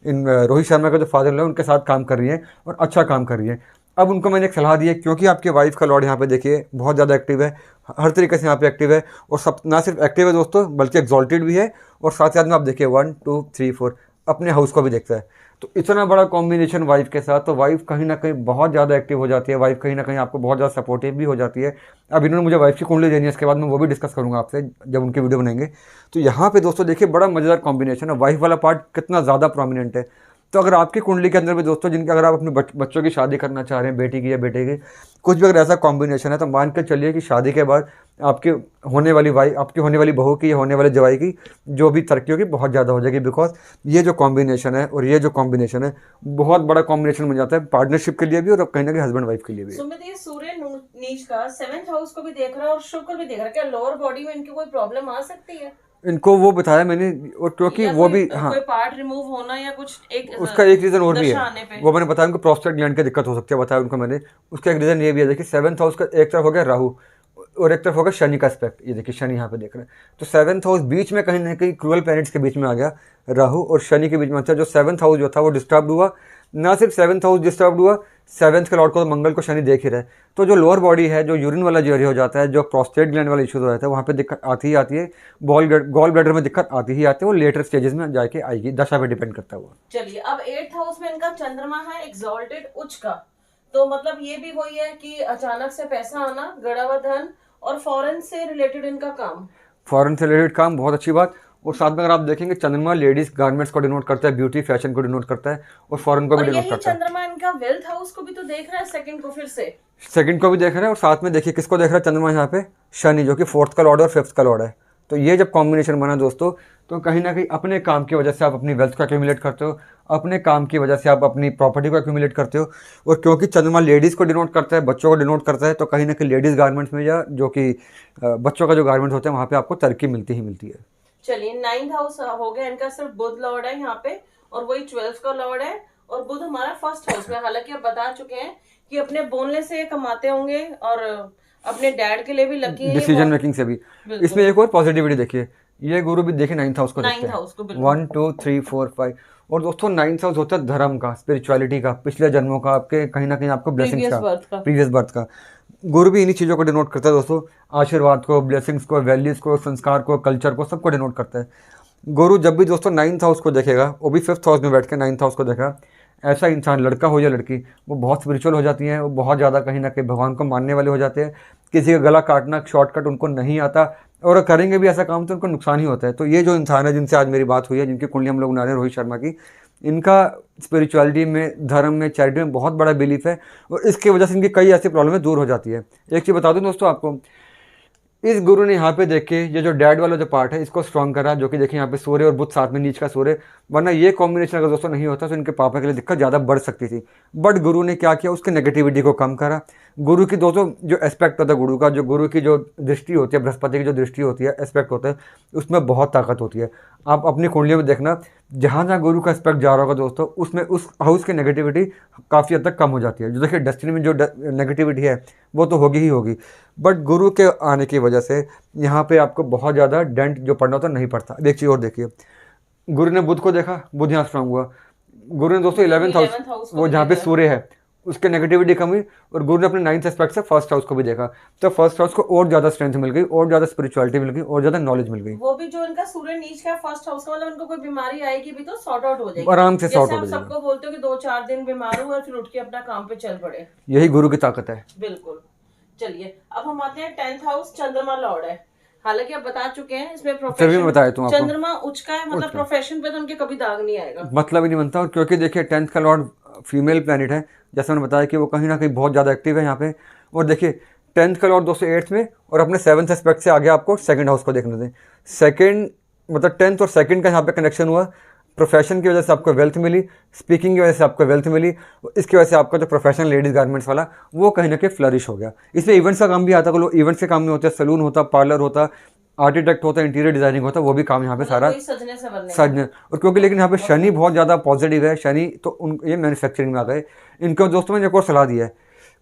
इन रोहित शर्मा का जो फादर इन लॉ, उनके साथ काम कर रही है और अच्छा काम कर रही है। अब उनको मैंने एक सलाह दी है, क्योंकि आपके वाइफ का लॉर्ड यहाँ पे देखिए बहुत ज़्यादा एक्टिव है, हर तरीके से यहाँ पे एक्टिव है, और सब ना सिर्फ एक्टिव है दोस्तों बल्कि एक्सॉल्टेड भी है, और साथ साथ में आप देखिए 1 2 3 4 अपने हाउस को भी देखता है। तो इतना बड़ा कॉम्बिनेशन वाइफ के साथ, तो वाइफ कहीं ना कहीं बहुत ज़्यादा एक्टिव हो जाती है, वाइफ कहीं ना कहीं आपको बहुत ज़्यादा सपोर्टिव भी हो जाती है। अब इन्होंने मुझे वाइफ की कुंडली देनी है, इसके बाद मैं वो भी डिस्कस करूँगा आपसे जब उनकी वीडियो बनाएंगे। तो यहाँ पे दोस्तों देखिए बड़ा मज़ेदार कॉम्बिनेशन है, वाइफ वाला पार्ट कितना ज़्यादा प्रोमिनेंट है। तो अगर आपकी कुंडली के अंदर भी दोस्तों, जिनके अगर आप अपने बच्चों की शादी करना चाह रहे हैं, बेटी की या बेटे की, कुछ भी अगर ऐसा कॉम्बिनेशन है, तो मान कर चलिए कि शादी के बाद आपकी होने वाली वाइफ, आपकी होने वाली बहू की या होने वाले जवाई की जो भी तरक्की होगी बहुत ज़्यादा हो जाएगी, बिकॉज ये जो कॉम्बिनेशन है और ये जो कॉम्बिनेशन है बहुत बड़ा कॉम्बिनेशन बन जाता है पार्टनरशिप के लिए भी और कहीं ना कहीं हस्बैंड वाइफ के लिए भी। सुमित, ये सूर्य नीच का 7th हाउस को भी देख रहा है और शुक्र भी देख रहा है, क्या लोअर बॉडी में इनकी कोई प्रॉब्लम आ सकती है? इनको वो बताया मैंने, और क्योंकि वो भी हाँ, कोई पार्ट रिमूव होना या कुछ एक उसका एक रीज़न और भी दशा है, आने पे। वो मैंने बताया उनको प्रोस्टेट ग्लैंड की दिक्कत हो सकती है, बताया उनको मैंने। उसका एक रीज़न ये भी है, देखिए 7th हाउस का एक तरफ हो गया राहु और एक तरफ होगा शनि का एस्पेक्ट, ये देखिए शनि यहाँ पे देख रहे हैं, तो 7th हाउस बीच में कहीं ना कहीं क्रूअल प्लैनेट्स के बीच में आ गया, राहु और शनि के बीच में। अच्छा, जो 7th हाउस जो था वो डिस्टर्ब हुआ, ना सिर्फ 7th हाउस डिस्टर्ब हुआ, 7th के लॉर्ड को तो मंगल को शनि देख ही रहे, तो जो लोअर बॉडी है, जो यूरिन वाला जो एरिया हो जाता है, जो प्रोस्टेट ग्लैंड वाला इशू हो जाता है, वहाँ पे दिक्कत आती ही आती है, गॉल ब्लैडर में दिक्कत आती ही आती है, वो लेटर स्टेजेस में जाके आएगी, दशा पे डिपेंड करता है वो। चलिए, अब 8th हाउस में इनका चंद्रमा है एक्सॉल्टेड उच्च का, तो मतलब ये भी वही है कि अचानक से पैसा आना, गड़ा हुआ धन, और फॉरेन से रिलेटेड इनका काम, फॉरेन से रिलेटेड काम, बहुत अच्छी बात। और साथ में अगर आप देखेंगे चंद्रमा लेडीज गारमेंट्स को डिनोट करता है, ब्यूटी फैशन को डिनोट करता है, और फॉरेन को भी डिनोट करता है। चंद्रमा इनका वेल्थ हाउस को भी तो देख रहा है, सेकंड को फिर से, सेकंड को भी देख रहा है, और साथ में देखिए किसको देख रहा है चंद्रमा यहाँ पे, शनि, जो कि 4th का लॉर्ड और 5th का लॉर्ड है। तो ये जब कॉम्बिनेशन बना दोस्तों, तो कहीं ना कहीं अपने काम की वजह से आप अपनी वेल्थ को एक्यूमुलेट करते हो, अपने काम की वजह से आप अपनी प्रॉपर्टी को एक्यूमुलेट करते हो। और क्योंकि चंद्रमा लेडीज़ को डिनोट करता है, बच्चों को डिनोट करता है, तो कहीं ना कहीं लेडीज़ गारमेंट्स में या जो कि बच्चों का जो गारमेंट्स होते हैं वहाँ पे आपको तरक्की मिलती ही मिलती है। चलिए 9th हाउस हो गया इनका, सिर्फ बुध लॉर्ड है यहाँ पे, और वही 12th का लॉर्ड है, और बुध हमारा फर्स्ट हाउस में। हालांकि आप बता चुके हैं कि अपने बोलने से कमाते होंगे, और अपने डैड के लिए भी लकी है डिसीजन मेकिंग से भी। इसमें एक और पॉजिटिविटी देखिए, ये गुरु भी देखिए 9th हाउस को देखते 9th हैं, हाउस को 1 2 3 4 5। और दोस्तों 9th हाउस होता है धर्म का, स्पिरिचुअलिटी का, पिछले जन्मों का, आपके कहीं ना कहीं आपको ब्लेसिंग्स का, प्रीवियस बर्थ का। गुरु भी इन्हीं चीज़ों को डिनोट करता है दोस्तों, आशीर्वाद को, ब्लेसिंग्स को, वैल्यूज़ को, संस्कार को, कल्चर को, सबको डिनोट करता है। गुरु जब भी दोस्तों 9th हाउस को देखेगा, वो भी 5th हाउस में बैठ के 9th हाउस को देखा, ऐसा इंसान, लड़का हो या लड़की, वो बहुत स्पिरिचुअल हो जाती हैं, वो बहुत ज़्यादा कहीं ना कहीं भगवान को मानने वाले हो जाते हैं। किसी का गला काटना, शॉर्टकट उनको नहीं आता, और करेंगे भी ऐसा काम तो उनको नुकसान ही होता है। तो ये जो इंसान है जिनसे आज मेरी बात हुई है, जिनकी कुंडली हम लोग बना रहे हैं, रोहित शर्मा की, इनका स्पिरिचुअलिटी में, धर्म में, चैरिटी में बहुत बड़ा बिलीफ है, और इसकी वजह से इनकी कई ऐसी प्रॉब्लमें दूर हो जाती है। एक चीज़ बता दूं दोस्तों आपको, इस गुरु ने यहाँ पे देखे ये जो डैड वाला जो पार्ट है इसको स्ट्रॉन्ग करा, जो कि देखिए यहाँ पे सूर्य और बुध साथ में नीच का सूर्य, वरना ये कॉम्बिनेशन अगर दोस्तों नहीं होता तो इनके पापा के लिए दिक्कत ज़्यादा बढ़ सकती थी। बट गुरु ने क्या किया, उसके नेगेटिविटी को कम करा। गुरु की दोस्तों जो एस्पेक्ट होता है गुरु का, जो गुरु की जो दृष्टि होती है, बृहस्पति की जो दृष्टि होती है, एस्पेक्ट होता है, उसमें बहुत ताकत होती है। आप अपनी कुंडली में देखना, जहाँ जहाँ गुरु का एस्पेक्ट जा रहा होगा दोस्तों, उसमें उस हाउस की नेगेटिविटी काफ़ी हद तक कम हो जाती है। जो देखिए डेस्टिनी में जो नेगेटिविटी है वो तो होगी ही होगी, बट गुरु के आने की वजह से यहाँ पे आपको बहुत ज़्यादा डेंट जो पड़ना होता है नहीं पड़ता। एक चीज़ और देखिए, गुरु ने बुध को देखा, बुध यहाँ स्ट्रांग हुआ। गुरु ने दोस्तों 11th हाउस, वो जहाँ पे सूर्य है, उसके नेगेटिविटी कम हुई, और गुरु ने अपने 9th एस्पेक्ट से 1st हाउस को भी देखा, तो 1st हाउस को और ज़्यादा स्ट्रेंथ मिल गई, और ज़्यादा स्पिरिचुअलिटी मिल गई, और ज़्यादा नॉलेज मिल गई। वो भी जो इनका सूर्य नीच का 1st हाउस का, मतलब इनको कोई बीमारी आएगी भी तो सॉर्ट आउट हो जाएगी, आराम से सॉर्ट आउट हो जाएगी। सबको बोलते हो कि 2-4 दिन बीमार हो और फिर उठ के अपना काम पे चल पड़े, यही गुरु की ताकत है। बिल्कुल। चलिए अब हम आते हैं 10th हाउस, चंद्रमा लॉर्ड है। हालांकि आप बता चुके हैं इसमें प्रोफेशन, चंद्रमा उच्च का है, मतलब प्रोफेशन पे तो उनके कभी दाग नहीं आएगा, मतलब ही नहीं बनता। और क्योंकि देखिए 10th का लॉर्ड फीमेल प्लैनेट है, जैसे मैंने बताया कि वो कहीं ना कहीं बहुत ज़्यादा एक्टिव है यहाँ पे। और देखिए 10th का लॉर्ड दोस्तों 8th में, और अपने 7th एस्पेक्ट से आगे आपको 2nd हाउस को देखने दें। सेकंड मतलब 10th और 2nd का यहाँ पे कनेक्शन हुआ, प्रोफेशन की वजह से आपको वेल्थ मिली, स्पीकिंग की वजह से आपको वेल्थ मिली, इसकी वजह से आपका जो प्रोफेशनल लेडीज़ गारमेंट्स वाला वो कहीं ना कहीं फ्लरिश हो गया। इसमें इवेंट्स का काम भी आता है, लोग इवेंट्स के काम में होते हैं, सैलून होता, पार्लर होता, आर्किटेक्ट होता है, इंटीरियर डिजाइनिंग होता है, वो भी काम यहाँ पे सारा सजने। और क्योंकि लेकिन यहाँ पे शनि बहुत ज़्यादा पॉजिटिव है, शनि तो उन ये मैन्युफैक्चरिंग में आ गए। इनको दोस्तों मैंने एक और सलाह दी है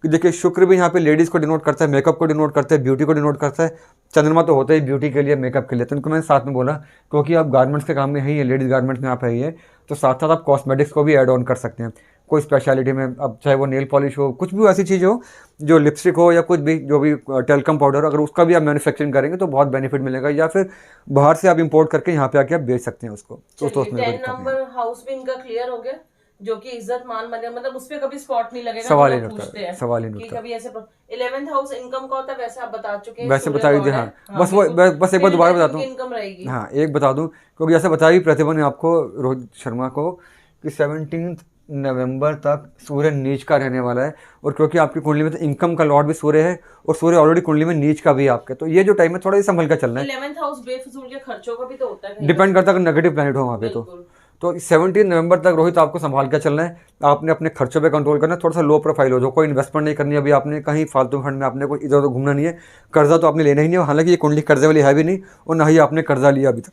कि देखिए शुक्र भी यहाँ पे लेडीज़ को डिनोट करता है, मेकअप को डिनोट करता है, ब्यूटी को डिनोट करता है। चंद्रमा तो होता ही ब्यूटी के लिए, मेकअप के लिए, तो इनको मैंने साथ में बोला क्योंकि आप गारमेंट्स के काम में ही है, लेडीज़ गारमेंट्स में आप है ही है, तो साथ साथ आप कॉस्मेटिक्स को भी ऐड ऑन कर सकते हैं कोई स्पेशलिटी में। अब चाहे वो नेल पॉलिश हो, कुछ भी ऐसी चीज़ हो, जो लिपस्टिक हो या कुछ भी, जो भी टेल्कम पाउडर, अगर उसका भी आप मैन्युफैक्चरिंग करेंगे तो बहुत बेनिफिट मिलेगा, या फिर बाहर से आप इंपोर्ट करके यहाँ पे आके आप बेच सकते हैं उसको। तो 10 नंबर हाउस भी इनका क्लियर हो गया, जो कि इज्जत मान बने, मतलब उसपे कभी स्पॉट नहीं लगेगा, सवाल ही नहीं उठता, सवाल ही नहीं उठता। कभी ऐसे 11th हाउस इनकम का होता है, वैसे आप बता चुके हैं, वैसे बता दीजिए। हाँ बस वो बस एक बार दोबारा बता दूँ, इनकम रहेगी। हाँ एक बता दूँ, क्योंकि जैसे बताया प्रतिभा ने आपको, रोहित शर्मा को, कि 17 नवंबर तक सूर्य नीच का रहने वाला है। और क्योंकि आपकी कुंडली में तो इनकम का लॉर्ड भी सूर्य है, और सूर्य ऑलरेडी कुंडली में नीच का भी है आपके, तो ये जो टाइम है थोड़ा ही संभल कर चलना है। 11th हाउस बेफिजूल के खर्चों का भी तो होता है, डिपेंड करता है अगर नेगेटिव प्लैनेट हो वहाँ पे तो 17 नवंबर तक रोहित आपको संभाल कर चलना है। आपने अपने खर्चों पे कंट्रोल करना है, थोड़ा सा लो प्रोफाइल हो, जो कोई इन्वेस्टमेंट नहीं करनी, अभी आपने कहीं फालतू फंड में आपने कोई इधर उधर घूमना नहीं है, कर्जा तो आपने लेना ही नहीं है। हालांकि ये कुंडली कर्जे वाली है भी नहीं, और ना ही आपने कर्जा लिया अभी तक,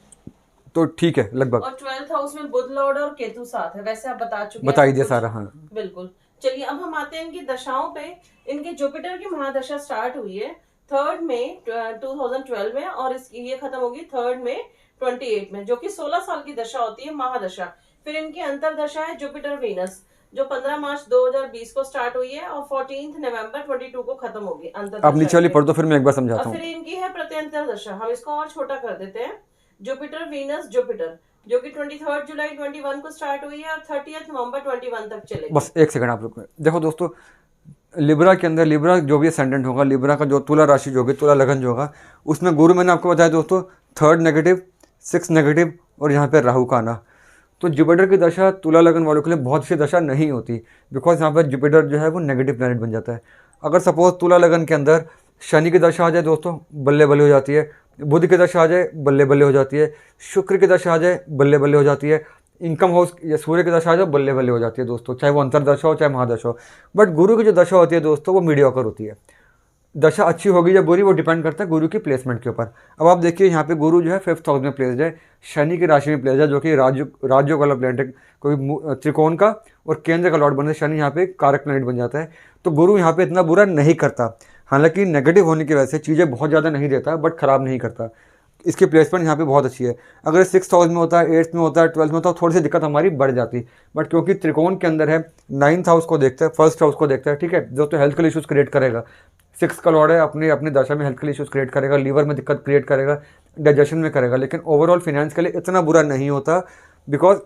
तो ठीक है लगभग। और 12th हाउस में बुध लॉर्ड और केतु साथ है, वैसे आप बता चुके हैं, बता ही दिया सारा। हाँ बिल्कुल। चलिए अब हम आते हैं इनकी दशाओं पे। इनके जुपिटर की महादशा स्टार्ट हुई है 3 मई 2012 में, और ये खत्म होगी 3 मई 28 में, जो कि 16 साल की दशा होती है, महादशा। फिर इनकी अंतरदशा है जुपिटर वीनस, जो 15 मार्च 2020 को स्टार्ट हुई है, और 14 नवंबर 22 को खत्म होगी अंतरदशा। अब नीचे वाली पढ़ दो, फिर मैं एक बार समझाता हूँ। फिर इनकी है प्रत्यंतर दशा, हम इसको और छोटा कर देते हैं, जुपिटर वीनस जुपिटर, जो कि 23 जुलाई 21 को स्टार्ट हुई है, और 30 नवंबर 21 तक चलेगी। बस एक सेकंड आप रुको। देखो दोस्तों, लिब्रा के अंदर, लिब्रा जो भी असेंडेंट होगा, लिब्रा का जो तुला राशि जो होगी, तुला लगन जो होगा, उसमें गुरु मैंने आपको बताया दोस्तों 3rd नेगेटिव, 6th नेगेटिव, और यहाँ पे राहु का आना। तो जुपिटर की दशा तुला लगन वालों के लिए बहुत अच्छी दशा नहीं होती, बिकॉज यहाँ पर जुपिटर जो है वो नेगेटिव प्लैनेट बन जाता है। अगर सपोज तुला लगन के अंदर शनि की दशा आ जाए दोस्तों, बल्ले बल्ले हो जाती है, बुध की दशा आ जाए बल्ले बल्ले हो जाती है, शुक्र की दशा आ जाए बल्ले बल्ले हो जाती है, इनकम हाउस या सूर्य की दशा आ जाए बल्ले बल्ले हो जाती है दोस्तों, चाहे वो अंतरदशा हो चाहे महादशा हो। बट गुरु की जो दशा होती है दोस्तों वो मीडियोकर होती है। दशा अच्छी होगी या बुरी वो डिपेंड करता है गुरु की प्लेसमेंट के ऊपर। अब आप देखिए यहाँ पे गुरु जो है 5th हाउस में प्लेस्ड है, शनि की राशि में प्लेस्ड है, जो कि राज्यों वाला प्लेनेट है, कोई त्रिकोण का और केंद्र का लॉर्ड बनता है, शनि यहाँ पे कारक प्लेनेट बन जाता है। तो गुरु यहाँ पे इतना बुरा नहीं करता, हालांकि नेगेटिव होने की वजह से चीज़ें बहुत ज़्यादा नहीं देता बट ख़राब नहीं करता। इसकी प्लेसमेंट यहाँ पे बहुत अच्छी है। अगर 6th हाउस में होता है, 8th में होता है, 12th में होता है, थोड़ी सी दिक्कत हमारी बढ़ जाती, बट क्योंकि त्रिकोण के अंदर है, 9th हाउस को देखता है, 1st हाउस को देखता है, ठीक है, जो तो हेल्थ के इशूज़ क्रिएट करेगा। 6 का लॉर्ड है, अपनी अपनी दशा में हेल्थ के इशूज़ क्रिएट करेगा, लीवर में दिक्कत क्रिएट करेगा, डाइजेशन में करेगा, लेकिन ओवरऑल फिनेंस के लिए इतना बुरा नहीं होता बिकॉज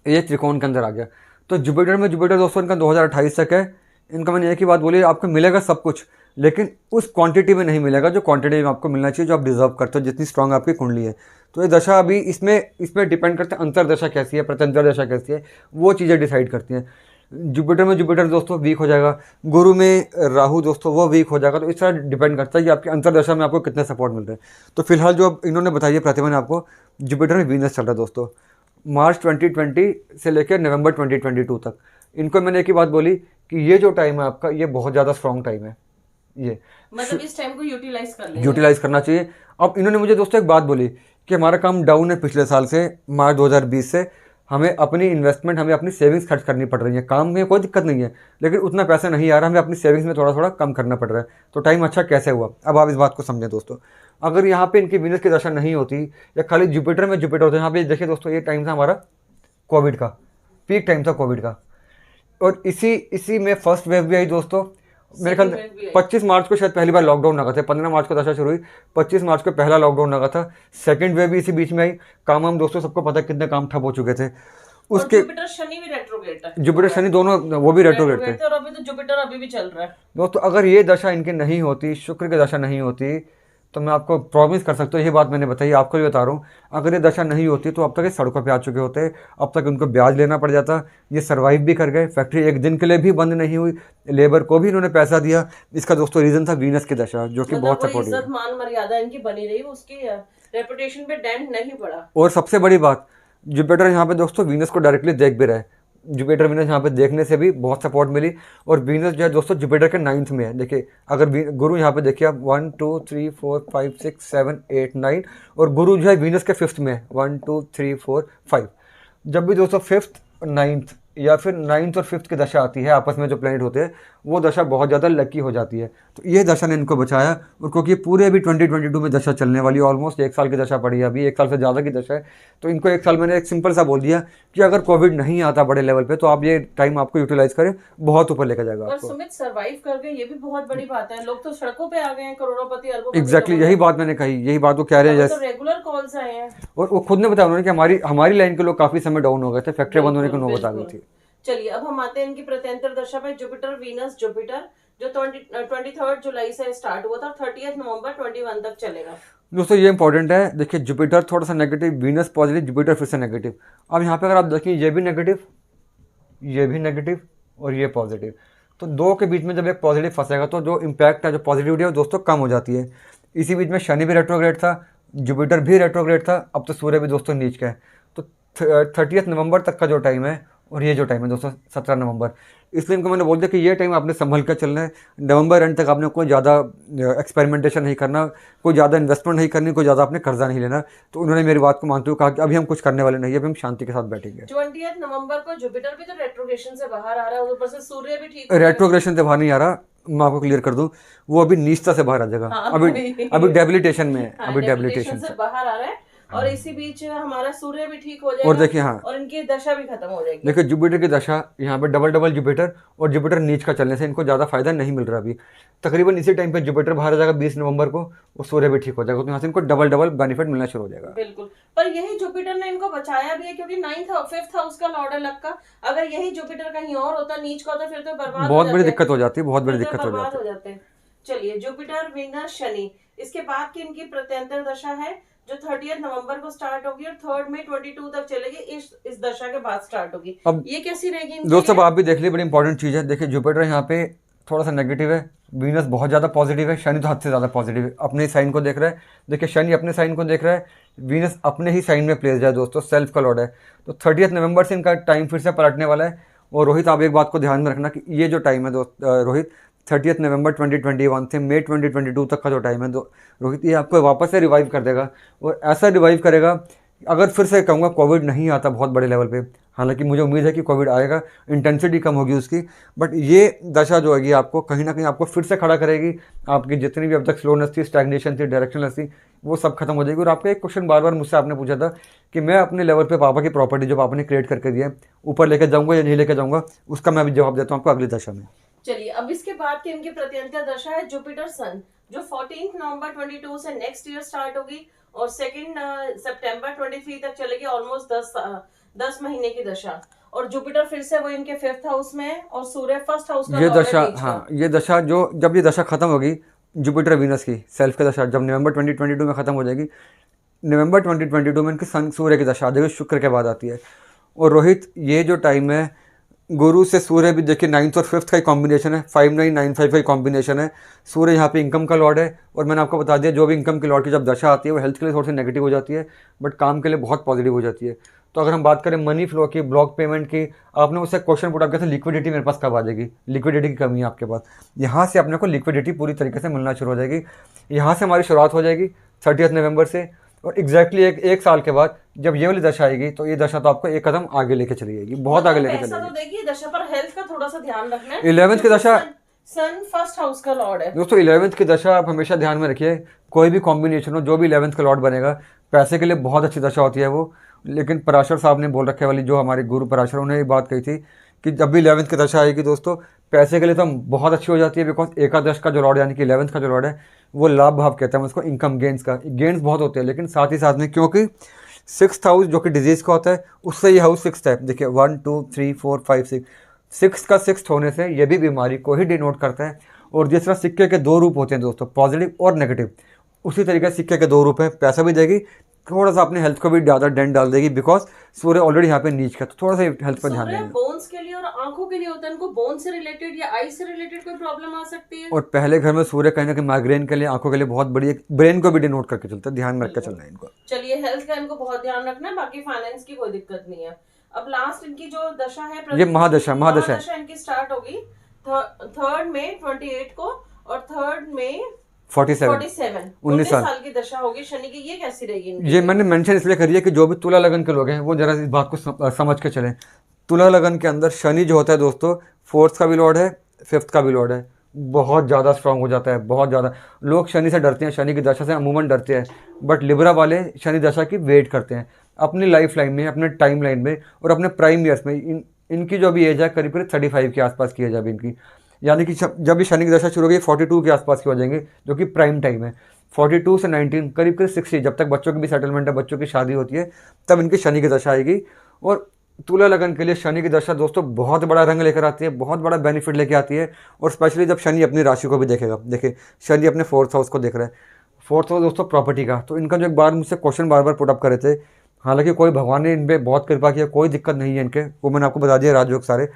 ये त्रिकोण के अंदर आ गया। तो जुपिटर दोस्तों इनका 2028 तक है। इनका मैंने एक ही बात बोली, आपको मिलेगा सब कुछ, लेकिन उस क्वांटिटी में नहीं मिलेगा जो क्वांटिटी में आपको मिलना चाहिए, जो आप डिजर्व करते हो, जितनी स्ट्रांग आपकी कुंडली है। तो ये दशा अभी इसमें डिपेंड करता है अंतरदशा कैसी है, प्रत्यंतर दशा कैसी है, वो चीज़ें डिसाइड करती हैं। जुपिटर दोस्तों वीक हो जाएगा, गुरु में राहु दोस्तों वो वीक हो जाएगा। तो इस तरह डिपेंड करता है कि आपकी अंतरदशा में आपको कितने सपोर्ट मिल रहे हैं। तो फिलहाल जो अब इन्होंने बताई है प्रतिभा ने आपको, जुपिटर में वीनस चल रहा है दोस्तों मार्च 2020 से लेकर नवंबर 2022 तक। इनको मैंने एक ही बात बोली कि ये जो टाइम है आपका, ये बहुत ज़्यादा स्ट्रॉन्ग टाइम है, ये मतलब इस टाइम को यूटिलाइज करना चाहिए। अब इन्होंने मुझे दोस्तों एक बात बोली कि हमारा काम डाउन है पिछले साल से, मार्च 2020 से, हमें अपनी इन्वेस्टमेंट, हमें अपनी सेविंग्स खर्च करनी पड़ रही है। काम में कोई दिक्कत नहीं है, लेकिन उतना पैसा नहीं आ रहा, हमें अपनी सेविंग्स में थोड़ा थोड़ा कम करना पड़ रहा है। तो टाइम अच्छा कैसे हुआ, अब आप इस बात को समझें दोस्तों। अगर यहाँ पे इनकी वीनस की दशा नहीं होती या खाली जुपिटर में जुपिटर होता, यहाँ पे देखिए दोस्तों, ये टाइम था हमारा कोविड का, पीक टाइम था कोविड का, और इसी में फर्स्ट वेव भी आई दोस्तों। मेरे ख्याल 25 मार्च को शायद पहली बार लॉकडाउन लगा था, 15 मार्च को दशा शुरू हुई, 25 मार्च को पहला लॉकडाउन लगा था। सेकंड वेव भी इसी बीच में आई। काम हम दोस्तों सबको पता है कितने काम ठप हो चुके थे उसके। जुपिटर शनि भी रेट्रोग्रेड है, जुपिटर शनि दोनों वो भी रेट्रोग्रेड थे, और अभी तो जुपिटर अभी भी चल रहा है दोस्तों। अगर ये दशा इनकी नहीं होती, शुक्र की दशा नहीं होती, तो मैं आपको प्रॉमिस कर सकता हूँ, ये बात मैंने बताई, आपको भी बता रहा हूँ, अगर ये दशा नहीं होती तो अब तक ये सड़कों पे आ चुके होते, अब तक उनको ब्याज लेना पड़ जाता। ये सर्वाइव भी कर गए, फैक्ट्री एक दिन के लिए भी बंद नहीं हुई, लेबर को भी इन्होंने पैसा दिया। इसका दोस्तों रीज़न था वीनस की दशा, जो कि बहुत सपोर्टिव है। इज्जत मान मर्यादा इनकी बनी रही, उसकी रेपुटेशन पे डेंट नहीं पड़ा। और सबसे बड़ी बात, जुपिटर यहाँ पे दोस्तों वीनस को डायरेक्टली देख भी रहे, जुपिटर वीनस यहाँ पे देखने से भी बहुत सपोर्ट मिली। और वीनस जो है दोस्तों जुपिटर के 9th में है। देखिए अगर गुरु यहाँ पे देखिए आप 1 2 3 4 5 6 7 8 9, और गुरु जो है वीनस के 5th में है, 1 2 3 4 5। जब भी दोस्तों 5th 9th या फिर 9th और 5th की दशा आती है, आपस में जो प्लैनेट होते हैं, वो दशा बहुत ज़्यादा लकी हो जाती है। तो ये दशा ने इनको बचाया। और क्योंकि पूरे अभी 2022 में दशा चलने वाली, ऑलमोस्ट 1 साल की दशा पड़ी है, अभी 1 साल से ज़्यादा की दशा है, तो इनको 1 साल मैंने एक सिंपल सा बोल दिया कि अगर कोविड नहीं आता बड़े लेवल पे, तो आप ये टाइम आपको यूटिलाइज करें, बहुत ऊपर लेकर जाएगा आपको। सुमित सर्वाइव कर गए, ये भी बहुत बड़ी बात है। लोग तो सड़कों पे आ गए हैं, करोड़ोंपति अरबोपति। एग्जैक्टली यही बात मैंने कही, यही बात वो कह रहे हैं। तो रेगुलर कॉल्स आए हैं, और वो खुद ने बताया उन्होंने कि हमारी लाइन के लोग काफ़ी समय डाउन हो गए थे, फैक्ट्री बंद होने की नौबत आ गई थी। चलिए अब हम आते हैं इनकी प्रत्यंतर दशा पे। जुपिटर वीनस जुपिटर जो 23 जुलाई से स्टार्ट हुआ था, 30 नवंबर 21 तक चलेगा दोस्तों। ये इंपॉर्टेंट है, देखिए जुपिटर थोड़ा सा नेगेटिव, वीनस पॉजिटिव, जुपिटर फिर से नेगेटिव। अब यहाँ पे अगर आप देखिए, ये भी नेगेटिव, ये भी नेगेटिव और ये पॉजिटिव, तो दो के बीच में जब एक पॉजिटिव फंसेगा तो जो इम्पैक्ट है, जो पॉजिटिविटी है, दोस्तों कम हो जाती है। इसी बीच में शनि भी रेट्रोग्रेड था, जुपिटर भी रेट्रोग्रेड था, अब तो सूर्य भी दोस्तों नीच का है। तो 30 नवंबर तक का जो टाइम है, और ये जो टाइम है दोस्तों 17 नवंबर, इसलिए इनको मैंने बोल दिया कि ये टाइम आपने संभल कर चलना है। नवंबर एंड तक आपने कोई ज़्यादा एक्सपेरिमेंटेशन नहीं करना, कोई ज़्यादा इन्वेस्टमेंट नहीं करनी, कोई ज़्यादा आपने कर्जा नहीं लेना। तो उन्होंने मेरी बात को मानते हुए कहा कि अभी हम कुछ करने वाले नहीं है, अभी हम शांति के साथ बैठेंगे। 20 नवंबर को जुपिटर भी तो रेट्रोग्रेशन से बाहर आ रहा है, ऊपर से सूर्य भी ठीक रेट्रोग्रेशन से बाहर नहीं आ रहा, मैं आपको क्लियर कर दूं, वो अभी नीचता से बाहर आ जाएगा। अभी डेबिलिटेशन में है, अभी डेबिलिटेशन से बाहर आ रहा है। और इसी बीच हमारा सूर्य भी ठीक हो जाएगा, और देखिए हाँ, और इनकी दशा भी खत्म हो जाएगी। देखिए जुपिटर की दशा यहाँ पे डबल जुपिटर, और जुपिटर नीच का चलने से इनको ज़्यादा फायदा नहीं मिल रहा। अभी तकरीबन इसी टाइम पे जुपिटर बाहर आ जाएगा 20 नवंबर को, और सूर्य भी ठीक हो जाएगा, तो यहाँ से इनको डबल बेनिफिट मिलना शुरू हो जाएगा। बिल्कुल, पर यही जुपिटर ने इनको बचाया भी है, क्योंकि 5th हाउस का लॉर्ड है लक का। अगर यही जुपिटर कहीं और होता, नीच का होता, फिर तो बर्बाद, बहुत बड़ी दिक्कत हो जाती है, बहुत बड़ी दिक्कत हो जाती है। चलिए जुपिटर वीनस शनि, इसके बाद की इनकी प्रत्यंतर दशा है जो 30 नवंबर को स्टार्ट होगी और 3 मई 22 तक चलेगी। इस दशा के बाद स्टार्ट होगी। अब ये कैसी रहेगी दोस्तों, आप भी देख लीजिए, बड़ी इंपॉर्टेंट चीज है। देखिए जुपिटर यहाँ पे थोड़ा सा नेगेटिव है, वीनस बहुत ज़्यादा पॉजिटिव है, शनि तो हद से ज़्यादा पॉजिटिव है, अपने ही साइन को देख रहा है। देखिए शनि अपने साइन को देख रहा है, वीनस अपने ही साइन में प्लेस है दोस्तों, सेल्फ का लॉर्ड है। तो 30 नवंबर से इनका टाइम फिर से पलटने वाला है। और रोहित आप एक बात को ध्यान में रखना कि ये जो टाइम है दोस्त रोहित, 30 नवंबर 2021 से मई 2022 तक का जो टाइम है रोहित, ये आपको वापस से रिवाइव कर देगा। और ऐसा रिवाइव करेगा, अगर फिर से कहूँगा कोविड नहीं आता बहुत बड़े लेवल पे, हालांकि मुझे उम्मीद है कि कोविड आएगा, इंटेंसिटी कम होगी उसकी, बट ये दशा जो होगी आपको कहीं ना कहीं आपको फिर से खड़ा करेगी। आपकी जितनी भी अब तक स्लोनेस थी, स्टैग्नेशन थी, डायरेक्शनलेस थी, वो सब खत्म हो जाएगी। और आपका एक क्वेश्चन बार बार मुझसे आपने पूछा था कि मैं अपने लेवल पे पापा की प्रॉपर्टी जो पापा ने क्रिएट करके दिया है ऊपर लेकर जाऊँगा या नहीं लेकर जाऊँगा, उसका मैं अभी जवाब देता हूँ आपको अगली दशा में। चलिए, अब इसके बाद की इनकी प्रत्यंता दशा है जुपिटर सन, जो 14 नवंबर 22 से नेक्स्ट ईयर स्टार्ट होगी और 2 सितंबर 23 तक चलेगी। ऑलमोस्ट 10 महीने की दशा। और जुपिटर फिर से वो इनके 5th हाउस में है और सूर्य 1st हाउस का ये लॉर्ड है दशा, बीच का। हाँ ये दशा जो जब ये दशा खत्म होगी जुपिटर वीनस की सेल्फ की दशा, जब नवंबर 2022 में खत्म हो जाएगी, नवंबर 2022 में इनकी सन सूर्य की दशा आ जाएगी, शुक्र के बाद आती है। और रोहित ये जो टाइम है, गुरु से सूर्य भी देखिए 9th और 5th का ही कॉम्बिनेशन है, 5995 का ही कॉम्बिनेशन है। सूर्य यहाँ पे इनकम का लॉर्ड है। और मैंने आपको बता दिया जो भी इनकम के लॉर्ड की जब दशा आती है वो हेल्थ के लिए थोड़ी सी नेगेटिव हो जाती है, बट काम के लिए बहुत पॉजिटिव हो जाती है। तो अगर हम बात करें मनी फ्लो की, ब्लॉक पेमेंट की, आपने उससे क्वेश्चन पुट किया था लिक्विडिटी मेरे पास कब आ जाएगी, लिक्विडिटी की कमी है आपके पास, यहाँ से अपने को लिक्विडिटी पूरी तरीके से मिलना शुरू हो जाएगी। यहाँ से हमारी शुरुआत हो जाएगी 30 नवंबर से। और एग्जैक्टली एक साल के बाद जब ये वाली दशा आएगी तो ये दशा तो आपको एक कदम आगे लेके चली जाएगी, बहुत आगे लेके चली ऐसा तो जाएगी। देखिए दशा पर हेल्थ का थोड़ा सा ध्यान रखना है। 11th की दशा, सन 1st हाउस का लॉर्ड है दोस्तों 11th की दशा आप हमेशा ध्यान में रखिए, कोई भी कॉम्बिनेशन हो, जो भी 11th का लॉर्ड बनेगा पैसे के लिए बहुत अच्छी दशा होती है वो। लेकिन पराशर साहब ने बोल रखे वाली, जो हमारे गुरु पराशर, उन्होंने ये बात कही थी कि जब भी 11th की दशा आएगी दोस्तों पैसे के लिए तो बहुत अच्छी हो जाती है, बिकॉज एकादश का जो लॉर्ड यानी कि 11th का जो लॉर्ड है वो लाभ भाव कहते हैं उसको, इनकम गेन्स का, गेन्स बहुत होते हैं। लेकिन साथ ही साथ में क्योंकि 6th हाउस जो कि डिजीज़ का होता है उससे ये हाउस 6th है, देखिए 1 2 3 4 5 6, 6 का 6th होने से ये भी बीमारी को ही डिनोट करता है। और जिस तरह सिक्के के दो रूप होते हैं दोस्तों, पॉजिटिव और नेगेटिव, उसी तरीके से सिक्के के दो रूप हैं। पैसा भी देगी, थोड़ा सा अपने हेल्थ को भी ज़्यादा डेंट डाल देगी, बिकॉज सूर्य ऑलरेडी यहाँ पे नीच का, तो थोड़ा सा हेल्थ पर ध्यान सूर्य देंगे। बोन्स के लिए और आंखों के लिए होता है, इनको बोन से रिलेटेड या आई से रिलेटेड कोई प्रॉब्लम आ सकती है। और पहले घर में सूर्य कहीं ना कहीं माइग्रेन के लिए, आंखों के लिए बहुत बड़ी, ब्रेन को भी डिनोट करके चलता है, ध्यान में रख के चलना है इनको। चलिए, हेल्थ का इनको बहुत ध्यान रखना है, बाकी फाइनेंस की कोई दिक्कत नहीं है। अब लास्ट इनकी जो दशा है, ये महादशा इनकी स्टार्ट होगी 3 मई 28 को और 3 मई 47 19 साल की दशा होगी शनि की। ये कैसी रहेगी इनकी? ये मैंने मेंशन इसलिए करी है कि जो भी तुला लगन के लोग हैं वो जरा इस बात को समझ के चलें। तुला लगन के अंदर शनि जो होता है दोस्तों 4th का भी लॉर्ड है, 5th का भी लॉर्ड है, बहुत ज़्यादा स्ट्रांग हो जाता है, बहुत ज़्यादा। लोग शनि से डरते हैं, शनि की दशा से अमूमन डरते हैं, बट लिब्रा वाले शनि दशा की वेट करते हैं अपनी लाइफ लाइन में, अपने टाइम लाइन में और अपने प्राइम ईयर्स में। इनकी जो भी एज है करीब करीब 35 के आसपास की एज है अभी इनकी, यानी कि जब भी शनि की दशा शुरू होगी 42 के आसपास की हो जाएंगे, जो कि प्राइम टाइम है। 42 से 19 करीब करीब 60, जब तक बच्चों की भी सेटलमेंट है, बच्चों की शादी होती है, तब इनकी शनि की दशा आएगी। और तुला लगन के लिए शनि की दशा दोस्तों बहुत बड़ा रंग लेकर आती है, बहुत बड़ा बेनिफिट लेके आती है। और स्पेशली जब शनि अपनी राशि को भी देखेगा, देखिए शनि अपने 4th हाउस को देख रहा है, 4th हाउस दोस्तों प्रॉपर्टी का। तो इनका जो एक बार मुझसे क्वेश्चन बार बार पुटअप करे थे, हालांकि कोई भगवान ने इन पर बहुत कृपा किया, कोई दिक्कत नहीं है इनके, वो मैंने आपको बता दिया राजयोग सारे।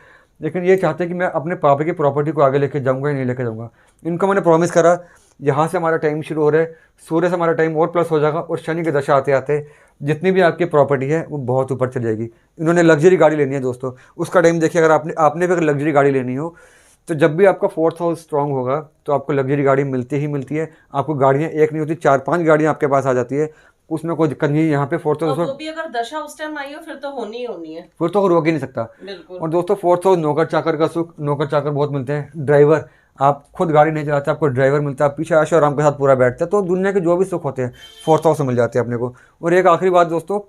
लेकिन ये चाहते हैं कि मैं अपने पापा की प्रॉपर्टी को आगे लेके जाऊंगा या नहीं लेके जाऊंगा। इनको मैंने प्रॉमिस करा, यहाँ से हमारा टाइम शुरू हो रहा है, सूर्य से हमारा टाइम और प्लस हो जाएगा और शनि की दशा आते आते जितनी भी आपकी प्रॉपर्टी है वो बहुत ऊपर चली जाएगी। इन्होंने लग्जरी गाड़ी लेनी है दोस्तों, उसका टाइम देखिए, अगर आपने भी अगर लग्जरी गाड़ी लेनी हो तो जब भी आपका 4th हाउस स्ट्रांग होगा तो आपको लग्जरी गाड़ी मिलती ही मिलती है। आपको गाड़ियाँ एक नहीं होती, 4-5 गाड़ियाँ आपके पास आ जाती है, उसमें कोई दिक्कत नहीं है। यहाँ पे 4th हाउस, वो भी अगर दशा उस टाइम आई हो फिर तो होनी ही होनी है, फिर तो रोक ही नहीं सकता। बिल्कुल। और दोस्तों 4th हाउस नौकर चाकर का सुख, नौकर चाकर बहुत मिलते हैं, ड्राइवर, आप खुद गाड़ी नहीं चलाते, आपको ड्राइवर मिलता है, आप पीछे ऐशो आराम के साथ पूरा बैठते हैं, तो दुनिया के जो भी सुख होते हैं 4th हाउस से मिल जाते हैं अपने को। और एक आखिरी बात दोस्तों,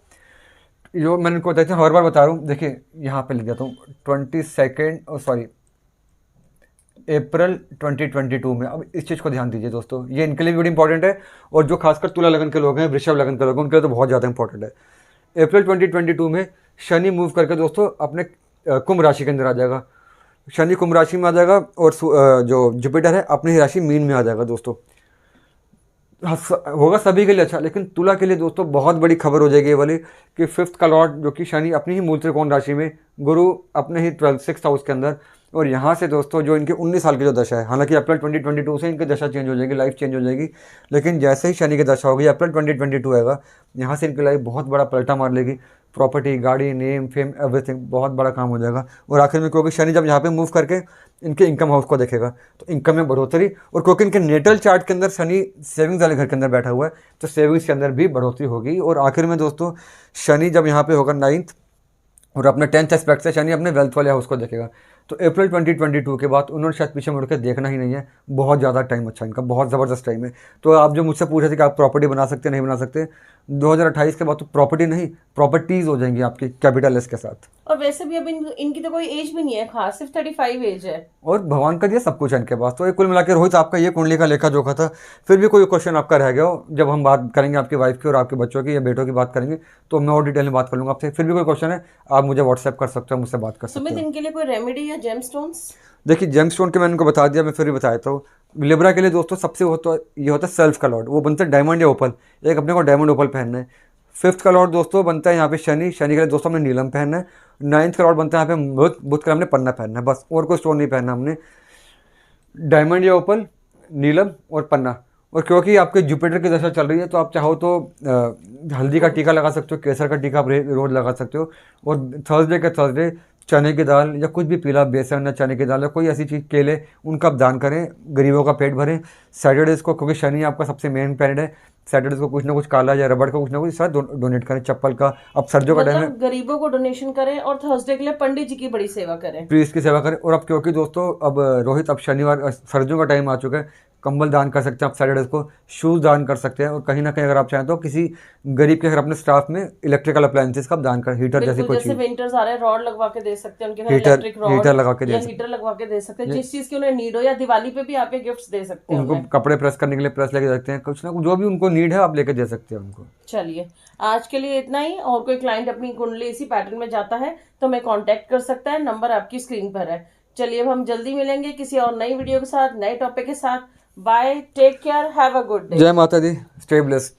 जो मैंने इनको बताया था, हर बार बता रहा हूँ, देखिए यहाँ पे लिख देता हूँ 22 अप्रैल 2022 में। अब इस चीज़ को ध्यान दीजिए दोस्तों, ये इनके लिए भी बड़ी इंपॉर्टेंट है, और जो खासकर तुला लगन के लोग हैं, वृषभ लगन के लोग हैं, उनके लिए तो बहुत ज़्यादा इंपॉर्टेंट है। अप्रैल 2022 में शनि मूव करके दोस्तों अपने कुंभ राशि के अंदर आ जाएगा, शनि कुंभ राशि में आ जाएगा, और जो जुपिटर है अपनी ही राशि मीन में आ जाएगा दोस्तों। होगा सभी के लिए अच्छा, लेकिन तुला के लिए दोस्तों बहुत बड़ी खबर हो जाएगी ये वाली कि 5th का लॉर्ड जो कि शनि अपनी ही मूल त्रिकोण राशि में, गुरु अपने ही 6th हाउस के अंदर, और यहाँ से दोस्तों जो इनके 19 साल की जो दशा है, हालांकि अप्रैल 2022 से इनकी दशा चेंज हो जाएगी, लाइफ चेंज हो जाएगी, लेकिन जैसे ही शनि की दशा होगी अप्रैल 2022 आएगा, यहाँ से इनकी लाइफ बहुत बड़ा पलटा मार लेगी। प्रॉपर्टी, गाड़ी, नेम, फेम, एवरीथिंग बहुत बड़ा काम हो जाएगा। और आखिर में क्योंकि शनि जब यहाँ पे मूव करके इनके इनकम हाउस को देखेगा तो इनकम में बढ़ोतरी, और क्योंकि इनके नेटल चार्ट के अंदर शनि सेविंग्स वाले घर के अंदर बैठा हुआ है तो सेविंग्स के अंदर भी बढ़ोतरी होगी। और आखिर में दोस्तों शनि जब यहाँ पे होगा 9th और अपने 10th एस्पेक्ट से शनि अपने वेल्थ वाले हाउस को देखेगा, तो अप्रैल 2022 के बाद उन्होंने शायद पीछे मुड़ के देखना ही नहीं है। बहुत ज़्यादा टाइम अच्छा इनका, बहुत ज़बरदस्त टाइम है। तो आप जो मुझसे पूछ रहे थे कि आप प्रॉपर्टी बना सकते नहीं बना सकते, 2028 के बाद तो प्रॉपर्टी नहीं प्रॉपर्टीज़ हो जाएंगी आपकी कैपिटल एस के साथ। और वैसे भी अब इनकी तो कोई एज भी नहीं है खास, सिर्फ 35 एज है। और भगवान का दिया सब कुछ है इनके पास। तो ये कुल मिला के रोहित आपका ये कुंडली का लेखा जोखा था। फिर भी कोई क्वेश्चन आपका रह गया हो, जब हम बात करेंगे आपकी वाइफ की और आपके बच्चों की या बेटों की बात करेंगे तो मैं और डिटेल में बात कर लूँगा आपसे। फिर भी कोई क्वेश्चन है आप मुझे व्हाट्सएप कर सकते हो, मुझसे बात कर सकते सुमित, हो। इनके लिए कोई रेमेडी या जेमस्टोन्स? देखिए जेमस्टोन के मैंने उनको बता दिया, मैं फिर भी बताया था। लिब्रा के लिए दोस्तों सबसे ये होता है सेल्फ का लॉर्ड, वो बनता है डायमंड या ओपल। एक अपने को डायमंड ओपल पहनना है। 5th का लॉर्ड दोस्तों बनता है यहाँ पे शनि के लिए दोस्तों हमने नीलम पहनना है। 9th का लॉर्ड बनता है यहाँ पे बुध का हमने पन्ना पहनना है, बस और कोई स्टोन नहीं पहनना हमने। डायमंड या ओपल, नीलम और पन्ना। और क्योंकि आपके जुपिटर की दशा चल रही है तो आप चाहो तो हल्दी का टीका लगा सकते हो, केसर का टीका आप रोज लगा सकते हो। और थर्सडे चने की दाल या कुछ भी पीला बेसन या चने की दाल या कोई ऐसी चीज़, केले, उनका आप दान करें, गरीबों का पेट भरें। सैटरडेज को, क्योंकि शनि आपका सबसे मेन प्लैनेट है, सैटरडेज को कुछ ना कुछ काला या रबड़ का कुछ ना कुछ साथ डोनेट करें। चप्पल का, अब सर्दियों का टाइम है, मतलब गरीबों को डोनेशन करें और थर्सडे के लिए पंडित जी की बड़ी सेवा करें, प्रीस्ट की सेवा करें। और अब क्योंकि दोस्तों अब रोहित अब शनिवार सर्दियों का टाइम आ चुका है, कंबल दान कर सकते हैं आप सैटरडेज को, शूज़ दान कर सकते हैं। और कहीं ना कहीं अगर आप चाहें तो किसी गरीब के घर अपने स्टाफ में इलेक्ट्रिकल अप्लायंसेस का आप दान कर, हीटर जैसी कोई जैसे चीज़, विंटर्स आ रहे हैं रॉड लगवा के दे सकते हैं उनके घर, हीटर इलेक्ट्रिक रॉड हीटर लगा के दे या सकते हीटर लगवा के दे सकते हैं, जिस चीज की उन्हें नीड हो। या दिवाली पे भी आप ये गिफ्ट्स दे सकते हैं उनको उन्हें। कपड़े प्रेस करने के लिए प्रेस लेके दे सकते हैं, कुछ ना कुछ जो भी उनको नीड है आप लेके दे सकते हैं उनको। चलिए आज के लिए इतना ही। और कोई क्लाइंट अपनी कुंडली इसी पैटर्न में जाता है तो हमें कांटेक्ट कर सकता है, नंबर आपकी स्क्रीन पर है। चलिए अब हम जल्दी मिलेंगे किसी और नई वीडियो के साथ, नए टॉपिक के साथ। Bye, take care, have a good day. जय माता दी, स्टे ब्लेस्ड।